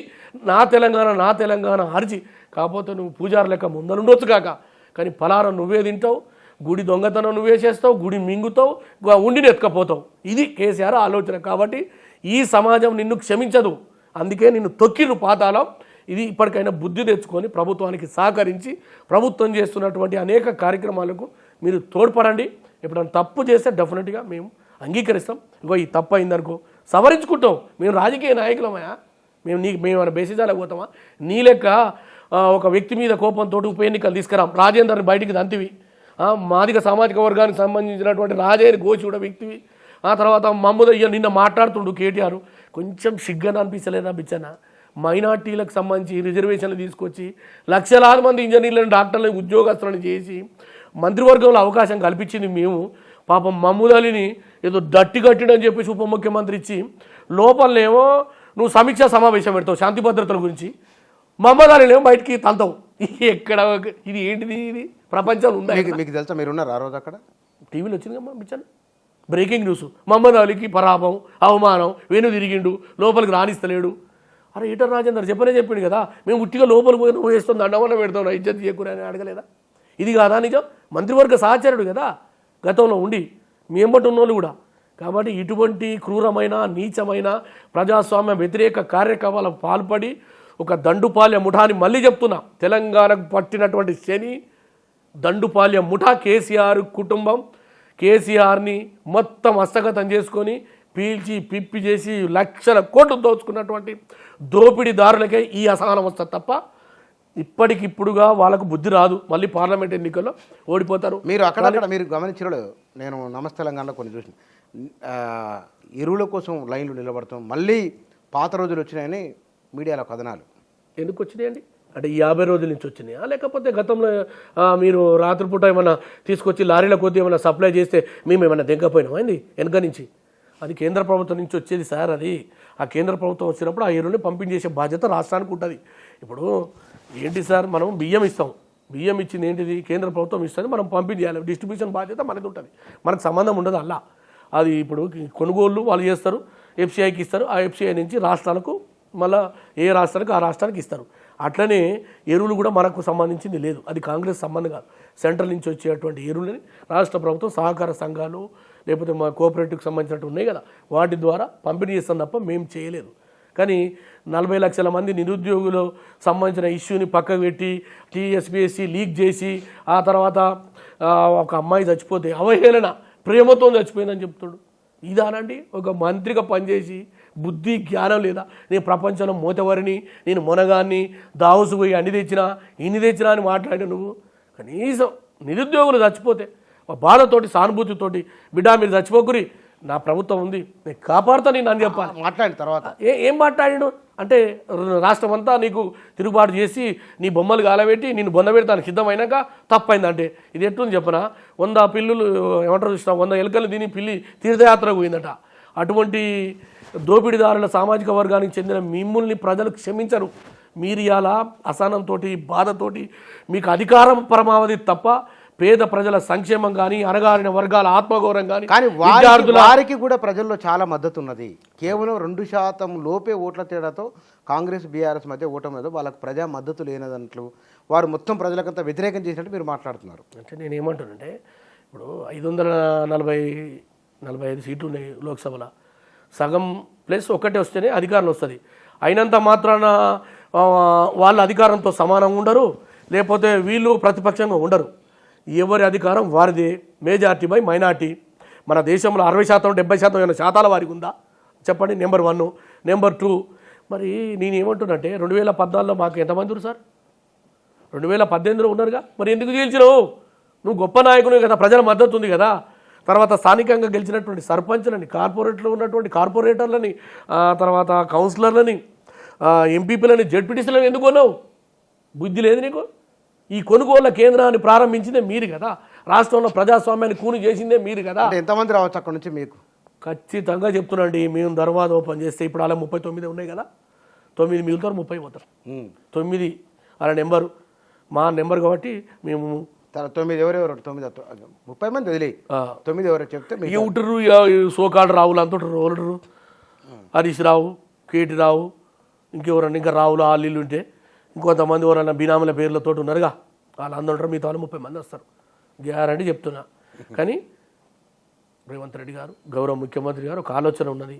[SPEAKER 2] నా తెలంగాణ అరిచి, కాకపోతే నువ్వు పూజారు లెక్క ముందరుండొచ్చు కాక, కానీ పలారం నువ్వే తింటావు, గుడి దొంగతనం నువ్వే చేస్తావు, గుడి మింగుతావు, ఉండిని ఎత్తుకపోతావు. ఇది కేసీఆర్ ఆలోచన. కాబట్టి ఈ సమాజం నిన్ను క్షమించదు. అందుకే నిన్ను తొక్కిరు పాతాళం. ఇది ఇప్పటికైనా బుద్ధి తెచ్చుకొని ప్రభుత్వానికి సహకరించి ప్రభుత్వం చేస్తున్నటువంటి అనేక కార్యక్రమాలకు మీరు తోడ్పడండి. ఎప్పుడైనా తప్పు చేస్తే డెఫినెట్గా మేము అంగీకరిస్తాం. ఇంకో ఈ తప్పు అయిందనుకో సవరించుకుంటాం. మేము రాజకీయ నాయకులమయా? మేము ఏమైనా బేసిజాలకు పోతామా? నీ లెక్క ఒక వ్యక్తి మీద కోపంతో ఉప ఎన్నికలు తీసుకురాం. రాజేందర్ని బయటికి దంతివి, మాదిగ సామాజిక వర్గానికి సంబంధించినటువంటి రాజేని గోచూడ వ్యక్తివి. ఆ తర్వాత మమ్మల్ని నిన్న మాట్లాడుతుండు కేటీఆర్. కొంచెం సిగ్గన అనిపించలేదా బిచ్చన? మైనార్టీలకు సంబంధించి రిజర్వేషన్లు తీసుకొచ్చి లక్షలాది మంది ఇంజనీర్లను, డాక్టర్లను, ఉద్యోగస్తులను చేసి మంత్రివర్గంలో అవకాశం కల్పించింది మేము. పాపం మమ్ముదలిని ఏదో దట్టి కట్టిడని చెప్పేసి ఉప ముఖ్యమంత్రి ఇచ్చి లోపలనేమో నువ్వు సమీక్షా సమావేశం పెడతావు శాంతి భద్రతల గురించి, మమ్మదాలినేమో బయటికి తంతావు. ఎక్కడ ఇది ఏంటిది? ఇది ప్రపంచంలో ఉందా?
[SPEAKER 1] మీకు తెలుసా? మీరు ఉన్నారు ఆ రోజు అక్కడ?
[SPEAKER 2] టీవీలో వచ్చింది బిచ్చన బ్రేకింగ్ న్యూస్. మహమ్మద్ అలీకి పరాభం, అవమానం, వెను తిరిగిండు, లోపలికి రాణిస్తలేడు. అరే ఈటర్ రాజేందర్ చెప్పిండు కదా, మేము ఉట్టిగా లోపలికి పోయి నువ్వు వేస్తుంది దండవన్న పెడతావు, ఇజ్జత్ చేయకూడదు అని అడగలేదా? ఇది కాదా నిజం? మంత్రివర్గ సహచరుడు కదా గతంలో ఉండి, మీ ఎంబటి ఉన్నోళ్ళు కూడా. కాబట్టి ఇటువంటి క్రూరమైన, నీచమైన ప్రజాస్వామ్య వ్యతిరేక కార్యక్రమాలకు పాల్పడి ఒక దండుపాల్య ముఠాని మళ్ళీ చెప్తున్నా, తెలంగాణకు పట్టినటువంటి శని దండుపాల్య ముఠా కేసీఆర్ కుటుంబం. కేసీఆర్ని మొత్తం హస్తగతం చేసుకొని పీల్చి పిప్పి చేసి లక్షల కోట్లు దోచుకున్నటువంటి దోపిడీదారులకే ఈ అసహనం వస్తుంది తప్ప ఇప్పటికిప్పుడుగా వాళ్ళకు బుద్ధి రాదు. మళ్ళీ పార్లమెంట్ ఎన్నికల్లో ఓడిపోతారు.
[SPEAKER 1] మీరు అక్కడ మీరు గమనించలేదు, నేను నమస్తే తెలంగాణలో కొన్ని చూసిన ఎరువుల కోసం లైన్లు నిలబడతాం, మళ్ళీ పాత రోజులు వచ్చినాయని మీడియాలో కథనాలు.
[SPEAKER 2] ఎందుకు వచ్చినాయండి? అంటే 50 రోజుల నుంచి వచ్చినాయా? లేకపోతే గతంలో మీరు రాత్రిపూట ఏమైనా తీసుకొచ్చి లారీల కొద్ది ఏమైనా సప్లై చేస్తే మేము ఏమైనా దిగకపోయినామా అండి వెనక నుంచి? అది కేంద్ర ప్రభుత్వం నుంచి వచ్చేది సార్. అది ఆ కేంద్ర ప్రభుత్వం వచ్చినప్పుడు ఆ ఎరువుని పంపించేసే బాధ్యత రాష్ట్రానికి ఉంటుంది. ఇప్పుడు ఏంటి సార్, మనం బియ్యం ఇస్తాం, బియ్యం ఇచ్చింది ఏంటిది? కేంద్ర ప్రభుత్వం ఇస్తుంది, మనం పంపించేయాలి. డిస్ట్రిబ్యూషన్ బాధ్యత మనది ఉంటుంది, మనకు సంబంధం ఉండదు అలా. అది ఇప్పుడు కొనుగోళ్ళు వాళ్ళు చేస్తారు, ఎఫ్సిఐకి ఇస్తారు, ఆ ఎఫ్సిఐ నుంచి రాష్ట్రాలకు మళ్ళీ ఏ రాష్ట్రానికి ఆ రాష్ట్రానికి ఇస్తారు. అట్లనే ఎరువులు కూడా మనకు సంబంధించింది లేదు, అది కాంగ్రెస్ సంబంధం కాదు. సెంట్రల్ నుంచి వచ్చేటువంటి ఎరువులని రాష్ట్ర ప్రభుత్వం సహకార సంఘాలు లేకపోతే మా కోఆపరేటివ్కి సంబంధించినట్టు ఉన్నాయి కదా, వాటి ద్వారా పంపిణీ చేస్తాం తప్ప మేము చేయలేదు. కానీ 40 లక్షల మంది నిరుద్యోగులు సంబంధించిన ఇష్యూని పక్కకు పెట్టి టీఎస్పీఎస్సీ లీక్ చేసి ఆ తర్వాత ఒక అమ్మాయి చచ్చిపోతే అవహేళన, ప్రేమతో చచ్చిపోయిందని చెప్తాడు. ఇదానండి ఒక మంత్రిగా పనిచేసి బుద్ధి జ్ఞానం లేదా? నేను ప్రపంచంలో మోతవరిని, నేను మొనగాన్ని, దావుసు పోయి అన్ని తెచ్చినా ఇన్ని తెచ్చినా అని మాట్లాడి నువ్వు కనీసం నిరుద్యోగులు చచ్చిపోతే బాధతోటి సానుభూతితోటి బిడ్డ మీరు చచ్చిపోకురి, నా ప్రభుత్వం ఉంది, నేను కాపాడుతా నేను అని చెప్పాలి.
[SPEAKER 1] మాట్లాడిన తర్వాత
[SPEAKER 2] ఏం మాట్లాడాడు అంటే రాష్ట్రం అంతా నీకు తిరుగుబాటు చేసి నీ బొమ్మలు గాలబెట్టి నేను బొంద పెడతాను సిద్ధమైనాక తప్పైందంటే ఇది ఎట్లుంది చెప్పనా? 100 పిల్లులు ఏమంటారు చూసినా, 100 ఎలుకలు తిని పిల్లి తీర్థయాత్రకు పోయిందట. అటువంటి దోపిడీదారుల సామాజిక వర్గానికి చెందిన మిమ్మల్ని ప్రజలు క్షమించరు. మీరు ఇలా అసహనంతో బాధతోటి మీకు అధికారం పరమావధి తప్ప పేద ప్రజల సంక్షేమం కానీ అణగారిన వర్గాల ఆత్మగౌరవం కానీ
[SPEAKER 1] వారికి కూడా ప్రజల్లో చాలా మద్దతు ఉన్నది. కేవలం 2% లోపే ఓట్ల తేడాతో కాంగ్రెస్ బీఆర్ఎస్ మధ్య ఓటమి ఏదో వాళ్ళకు ప్రజా మద్దతు లేనదంట్లు వారు మొత్తం ప్రజలకంతా వ్యతిరేకం చేసినట్టు మీరు మాట్లాడుతున్నారు.
[SPEAKER 2] అంటే నేను ఏమంటానంటే ఇప్పుడు 545 సీట్లు ఉన్నాయి లోక్సభలో, సగం ప్లస్ ఒకటే వస్తేనే అధికారం వస్తుంది. అయినంత మాత్రాన వాళ్ళ అధికారంతో సమానంగా ఉండరు, లేకపోతే వీళ్ళు ప్రతిపక్షంగా ఉండరు. ఎవరి అధికారం వారిదే, మెజార్టీ బై మైనార్టీ. మన దేశంలో 60% 70% ఏమైనా శాతాల వారికి ఉందా చెప్పండి? నెంబర్ 1. నెంబర్ 2, మరి నేను ఏమంటున్నంటే 2014లో మాకు ఎంతమంది ఉన్నారు సార్? 2018లో ఉన్నారుగా, మరి ఎందుకు గెలిచినావు? నువ్వు గొప్ప నాయకునివి కదా, ప్రజల మద్దతు ఉంది కదా. తర్వాత స్థానికంగా గెలిచినటువంటి సర్పంచ్లని, కార్పొరేట్లో ఉన్నటువంటి కార్పొరేటర్లని, తర్వాత కౌన్సిలర్లని, ఎంపీపీలని, జెడ్పీటీసీలని ఎందుకు కొన్నావు? బుద్ధి లేదు నీకు? ఈ కొనుగోళ్ల కేంద్రాన్ని ప్రారంభించిందే మీరు కదా, రాష్ట్రంలో ప్రజాస్వామ్యాన్ని కూని చేసిందే మీరు కదా.
[SPEAKER 1] అంటే ఎంతమంది రావచ్చు అక్కడ నుంచి మీకు?
[SPEAKER 2] ఖచ్చితంగా చెప్తున్నాండి, మేము దర్వాజ ఓపెన్ చేస్తే ఇప్పుడు అలా 39 ఉన్నాయి కదా, 9 మిగులుతారు, 30 పోతారు. 9 అలా నెంబరు, మా నెంబర్ కాబట్టి మేము
[SPEAKER 1] 9 ఎవరెవరు? 30 మంది వదిలే 9 ఎవరో చెప్తే
[SPEAKER 2] ఇక ఉంటారు. సోకాడు రావులు అంత ఉంటారు, ఓలరు హరీష్ రావు, కేటీ రావు, ఇంకెవరన్నా ఇంకా రావులు ఆళ్ళు ఉంటే ఇంకొంతమంది ఎవరన్నా బినామీల పేర్లతో ఉన్నారుగా, వాళ్ళందరూ ఉంటారు. మిగతా వాళ్ళు 30 మంది వస్తారు గ్యారంటీ చెప్తున్నా. కానీ రేవంత్ రెడ్డి గారు, గౌరవ ముఖ్యమంత్రి గారు ఒక ఆలోచన ఉన్నది.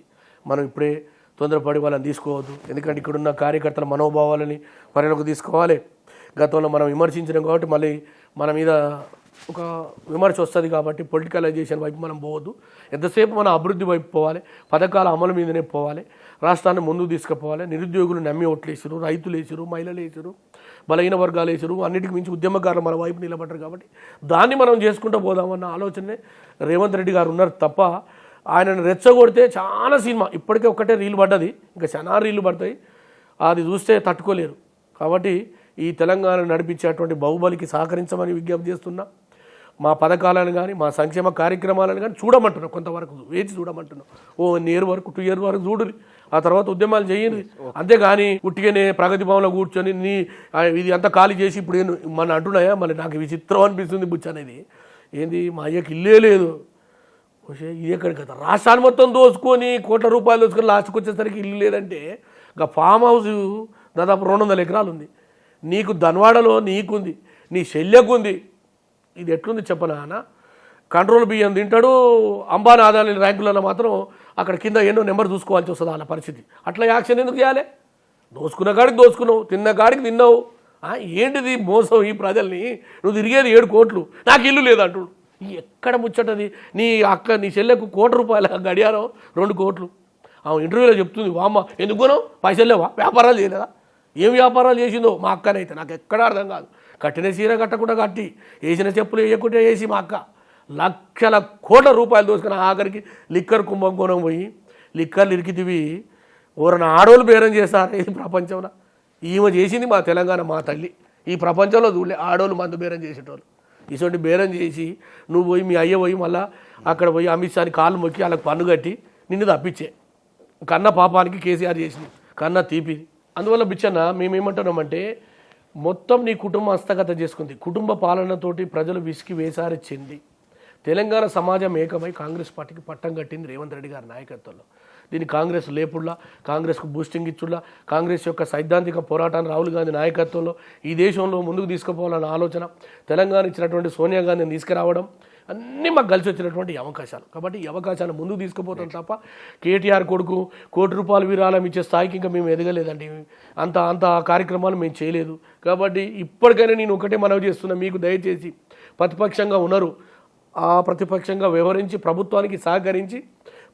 [SPEAKER 2] మనం ఇప్పుడే తొందరపడి వాళ్ళని తీసుకోవద్దు. ఎందుకంటే ఇక్కడున్న కార్యకర్తల మనోభావాలని పరిలోకి తీసుకోవాలి. గతంలో మనం విమర్శించినాం కాబట్టి మళ్ళీ మన మీద ఒక విమర్శ వస్తుంది కాబట్టి పొలిటికలైజేషన్ వైపు మనం పోవద్దు. ఎంతసేపు మనం అభివృద్ధి వైపు పోవాలి, పథకాల అమలు మీదనే పోవాలి, రాష్ట్రాన్ని ముందుకు తీసుకుపోవాలి. నిరుద్యోగులు నమ్మి ఓట్లు వేసారు, రైతులు వేసారు, మహిళలు వేసారు, బలహీన వర్గాలు వేసారు, అన్నిటికి మించి ఉద్యమకారులు మన వైపు నిలబడ్డారు. కాబట్టి దాన్ని మనం చేసుకుంటూ పోదామన్న ఆలోచనే రేవంత్ రెడ్డి గారు ఉన్నారు తప్ప ఆయనను రెచ్చగొడితే చాలా సినిమా ఇప్పటికే ఒక్కటే రీల్ పడ్డది, ఇంకా చాలా రీళ్లు పడతాయి, అది చూస్తే తట్టుకోలేరు. కాబట్టి ఈ తెలంగాణ నడిపించేటువంటి బాహుబలికి సహకరించమని విజ్ఞప్తి చేస్తున్నా. మా పథకాలను కానీ మా సంక్షేమ కార్యక్రమాలను కానీ చూడమంటున్నాం, కొంతవరకు వేచి చూడమంటున్నాం. 1 ఇయర్ వరకు 2 ఇయర్ వరకు చూడండి, ఆ తర్వాత ఉద్యమాలు చేయండి. అంతేగాని ఉట్టిగానే ప్రగతి భవన్లో కూర్చొని ఇది అంతా ఖాళీ చేసి ఇప్పుడు మన అంటున్నాయా. మళ్ళీ నాకు విచిత్రం అనిపిస్తుంది బుచ్చ అనేది. ఏంది మా అయ్యకి ఇల్లే లేదు, ఇది ఎక్కడికి కదా రాష్ట్రాన్ని మొత్తం దోచుకొని కోట్ల రూపాయలు దోచుకొని లాస్ట్కి వచ్చేసరికి ఇల్లు లేదంటే ఇంకా ఫామ్ హౌస్ దాదాపు 200 ఎకరాలు ఉంది. నీకు ధన్వాడలో నీకుంది, నీ శల్యకుంది. ఇది ఎట్లుంది చెప్పనా? కంట్రోల్ బియ్యం తింటాడు, అంబానీ ఆదాని ర్యాంకులలో మాత్రం అక్కడ కింద ఎన్నో నెంబర్ చూసుకోవాల్సి వస్తుంది వాళ్ళ పరిస్థితి. అట్లా యాక్షన్ ఎందుకు చేయాలి? దోసుకున్న కాడికి దోసుకున్నావు, తిన్న కాడికి తిన్నావు. ఏంటిది మోసం ఈ ప్రజల్ని? నువ్వు తిరిగేది 7 కోట్లు, నాకు ఇల్లు లేదంటుడు. ఎక్కడ ముచ్చటది? నీ అక్క నీ చెల్లెకు ₹1 గడియారం 2 కోట్లు. ఆమె ఇంటర్వ్యూలో చెప్తుంది, వామ్మ ఎందుకు కొనవు, పైసలు లేవా, వ్యాపారాలు చేయలేదా? ఏం వ్యాపారాలు చేసిందో మా అక్కనైతే నాకు ఎక్కడ అర్థం కాదు. కట్టిన చీర కట్టకుండా కట్టి, వేసిన చెప్పులు వేయకుండా వేసి మా అక్క లక్షల కోట్ల రూపాయలు దోసుకుని ఆఖరికి లిక్కర్ కుంభకోణం పోయి లిక్కర్లు ఇరికితివి ఎవరైనా ఆడోళ్ళు బేరం చేస్తారు ఈ ప్రపంచంలో? ఈమె చేసింది మా తెలంగాణ మా తల్లి. ఈ ప్రపంచంలో చూడలే ఆడోళ్ళు మందు బేరం చేసేటోళ్ళు. ఇటువంటి బేరం చేసి నువ్వు పోయి మీ అయ్య పోయి మళ్ళీ అక్కడ పోయి అమిత్ షాని కాళ్ళు మొక్కి వాళ్ళకి పన్ను కట్టి నిన్ను తప్పించే కన్న పాపానికి కేసీఆర్ చేసింది, కన్న తీపి. అందువల్ల బిచ్చన్న మేమేమంటున్నామంటే మొత్తం నీ కుటుంబం హస్తగత చేసుకుంది. కుటుంబ పాలనతోటి ప్రజలు విసికి వేసారి చెంది తెలంగాణ సమాజం ఏకమై కాంగ్రెస్ పార్టీకి పట్టం కట్టింది రేవంత్ రెడ్డి గారి నాయకత్వంలో. దీన్ని కాంగ్రెస్ లేపుల్లా, కాంగ్రెస్కు బూస్టింగ్ ఇచ్చుల్లా, కాంగ్రెస్ యొక్క సైద్ధాంతిక పోరాటాన్ని రాహుల్ గాంధీ నాయకత్వంలో ఈ దేశంలో ముందుకు తీసుకుపోవాలన్న ఆలోచన, తెలంగాణ ఇచ్చినటువంటి సోనియా గాంధీని తీసుకురావడం అన్నీ మాకు కలిసి వచ్చినటువంటి అవకాశాలు. కాబట్టి ఈ అవకాశాన్ని ముందుకు తీసుకుపోతాం తప్ప కేటీఆర్ కొడుకు ₹1 విరాళం ఇచ్చే స్థాయికి ఇంకా మేము ఎదగలేదండి. అంత కార్యక్రమాలు మేము చేయలేదు. కాబట్టి ఇప్పటికైనా నేను ఒకటే మనవి చేస్తున్నా, మీకు దయచేసి ప్రతిపక్షంగా ఉన్నారు, ఆ ప్రతిపక్షంగా వ్యవహరించి ప్రభుత్వానికి సహకరించి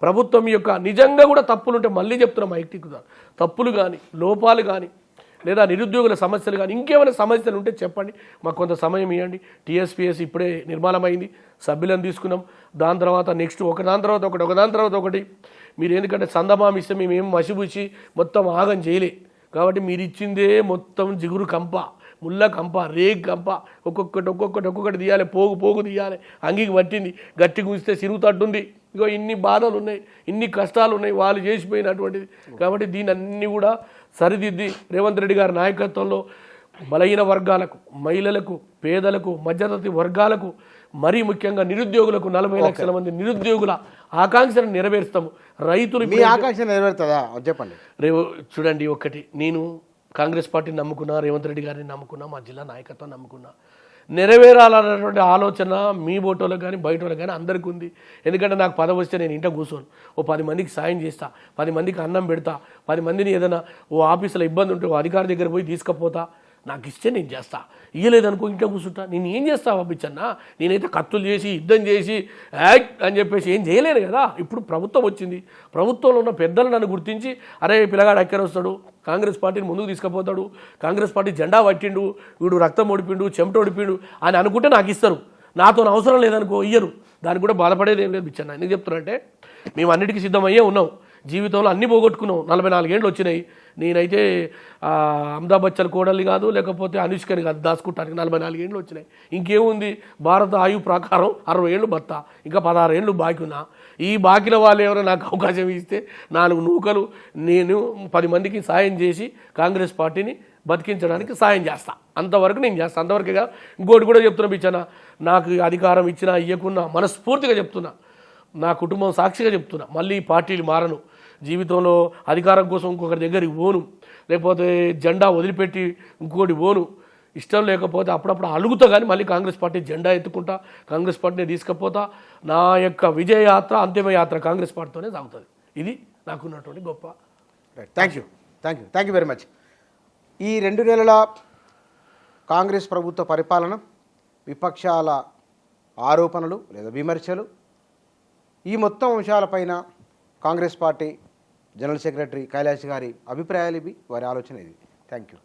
[SPEAKER 2] ప్రభుత్వం యొక్క నిజంగా కూడా తప్పులుంటే మళ్ళీ చెప్తున్నాం ఐక్యత తప్పులు కానీ లోపాలు కానీ లేదా నిరుద్యోగుల సమస్యలు కానీ ఇంకేమైనా సమస్యలు ఉంటే చెప్పండి, మాకు కొంత సమయం ఇవ్వండి. టీఎస్పీఎస్ ఇప్పుడే నిర్మాణమైంది, సభ్యులను తీసుకున్నాం. దాని తర్వాత నెక్స్ట్ ఒకదాని తర్వాత ఒకటి మీరు ఎందుకంటే సందమామ ఇస్తే మేమేం మసిబూసి మొత్తం ఆగం చేయలే. కాబట్టి మీరు ఇచ్చిందే మొత్తం జిగురు కంప, ముళ్ళ కంప, రేగ్ కంప, ఒక్కొక్కటి తీయాలి, పోగు తీయాలి. అంగికి పట్టింది, గట్టి గుంజితే సిరుగుతట్టుంది. ఇగో ఇన్ని బాధలు ఉన్నాయి, ఇన్ని కష్టాలు ఉన్నాయి వాళ్ళు చేసిపోయినటువంటిది. కాబట్టి దీని అన్నీ కూడా సరిదిద్ది రేవంత్ రెడ్డి గారి నాయకత్వంలో బలహీన వర్గాలకు, మహిళలకు, పేదలకు, మధ్యతరగతి వర్గాలకు, మరీ ముఖ్యంగా నిరుద్యోగులకు 40 లక్షల మంది నిరుద్యోగుల ఆకాంక్షను నెరవేరుస్తాము. రైతులు
[SPEAKER 1] మీ ఆకాంక్ష నెరవేరుతుందా చెప్పండి.
[SPEAKER 2] చూడండి, ఒకటి నేను కాంగ్రెస్ పార్టీని నమ్ముకున్నా, రేవంత్ రెడ్డి గారిని నమ్ముకున్నా, మా జిల్లా నాయకత్వం నమ్ముకున్నా. నెరవేరాలన్నటువంటి ఆలోచన మీ బోటోలకు కానీ బయటోళ్ళకి కానీ అందరికీ ఉంది. ఎందుకంటే నాకు పదవి వస్తే నేను ఇంట కూర్చోను, 10 మందికి సాయం చేస్తా, 10 మందికి అన్నం పెడతా, 10 మందిని ఏదైనా ఆఫీసులో ఇబ్బంది ఉంటే అధికారి దగ్గర పోయి తీసుకుపోతా. నాకు ఇస్తే నేను చేస్తా, ఇయ్యలేదనుకో ఇంట్లో కూర్చుంటా. నేను ఏం చేస్తా పంపించన్నా? నేనైతే కత్తులు చేసి యుద్ధం చేసి యాక్ట్ అని చెప్పేసి ఏం చేయలేను కదా. ఇప్పుడు ప్రభుత్వం వచ్చింది, ప్రభుత్వంలో ఉన్న పెద్దలు నన్ను గుర్తించి అరే పిల్లగాడు ఎక్కడ వస్తాడు, కాంగ్రెస్ పార్టీని ముందుకు తీసుకుపోతాడు, కాంగ్రెస్ పార్టీ జెండా పట్టిండు, వీడు రక్తం ఓడిపిండు, చెమట ఓడిపిండు అని అనుకుంటే నాకు ఇస్తారు. నాతో అవసరం లేదనుకో ఇయ్యరు. దానికి కూడా బాధపడేది ఏం లేదు బిచ్చన్న. ఎందుకు చెప్తున్నా అంటే మేము అన్నిటికీ సిద్ధమయ్యే ఉన్నాం. జీవితంలో అన్నీ పోగొట్టుకున్నాం. 44 ఏళ్ళు వచ్చినాయి. నేనైతే అమితాబ్ బచ్చన్ కోడల్ని కాదు, లేకపోతే అనుష్కని కాదు దాచుకుంటానికి 44 ఏళ్ళు వచ్చినాయి. ఇంకేముంది, భారత ఆయువు ప్రకారం 60 ఏళ్ళు భర్త, ఇంకా 16 ఏళ్ళు బాకీ ఉన్నా. ఈ బాకీల వాళ్ళు ఎవరైనా నాకు అవకాశం ఇస్తే 4 నూకలు నేను 10 మందికి సాయం చేసి కాంగ్రెస్ పార్టీని బతికించడానికి సాయం చేస్తా. అంతవరకు నేను చేస్తాను. అంతవరకుగా ఇంకోటి కూడా చెప్తున్నా బిచ్చన్న, నాకు అధికారం ఇచ్చినా ఇవ్వకున్నా మనస్ఫూర్తిగా చెప్తున్నా, నా కుటుంబం సాక్షిగా చెప్తున్నా, మళ్ళీ పార్టీలు మారను. జీవితంలో అధికారం కోసం ఇంకొకరి దగ్గరికి పోను, లేకపోతే జెండా వదిలిపెట్టి ఇంకోటి పోను. ఇష్టం లేకపోతే అప్పుడప్పుడు అలుగుతా, కానీ మళ్ళీ కాంగ్రెస్ పార్టీ జెండా ఎత్తుకుంటా, కాంగ్రెస్ పార్టీని తీసుకుపోతా. నా యొక్క విజయయాత్ర అంతిమయాత్ర కాంగ్రెస్ పార్టీతోనే సాగుతుంది. ఇది నాకున్నటువంటి గొప్ప.
[SPEAKER 1] Thank you very much. ఈ 2 నెలల కాంగ్రెస్ ప్రభుత్వ పరిపాలన, విపక్షాల ఆరోపణలు లేదా విమర్శలు, ఈ మొత్తం అంశాలపైన Congress party general secretary Kailash గారి అభిప్రాయాలు ఇవి, వారి ఆలోచన ఇది. Thank you.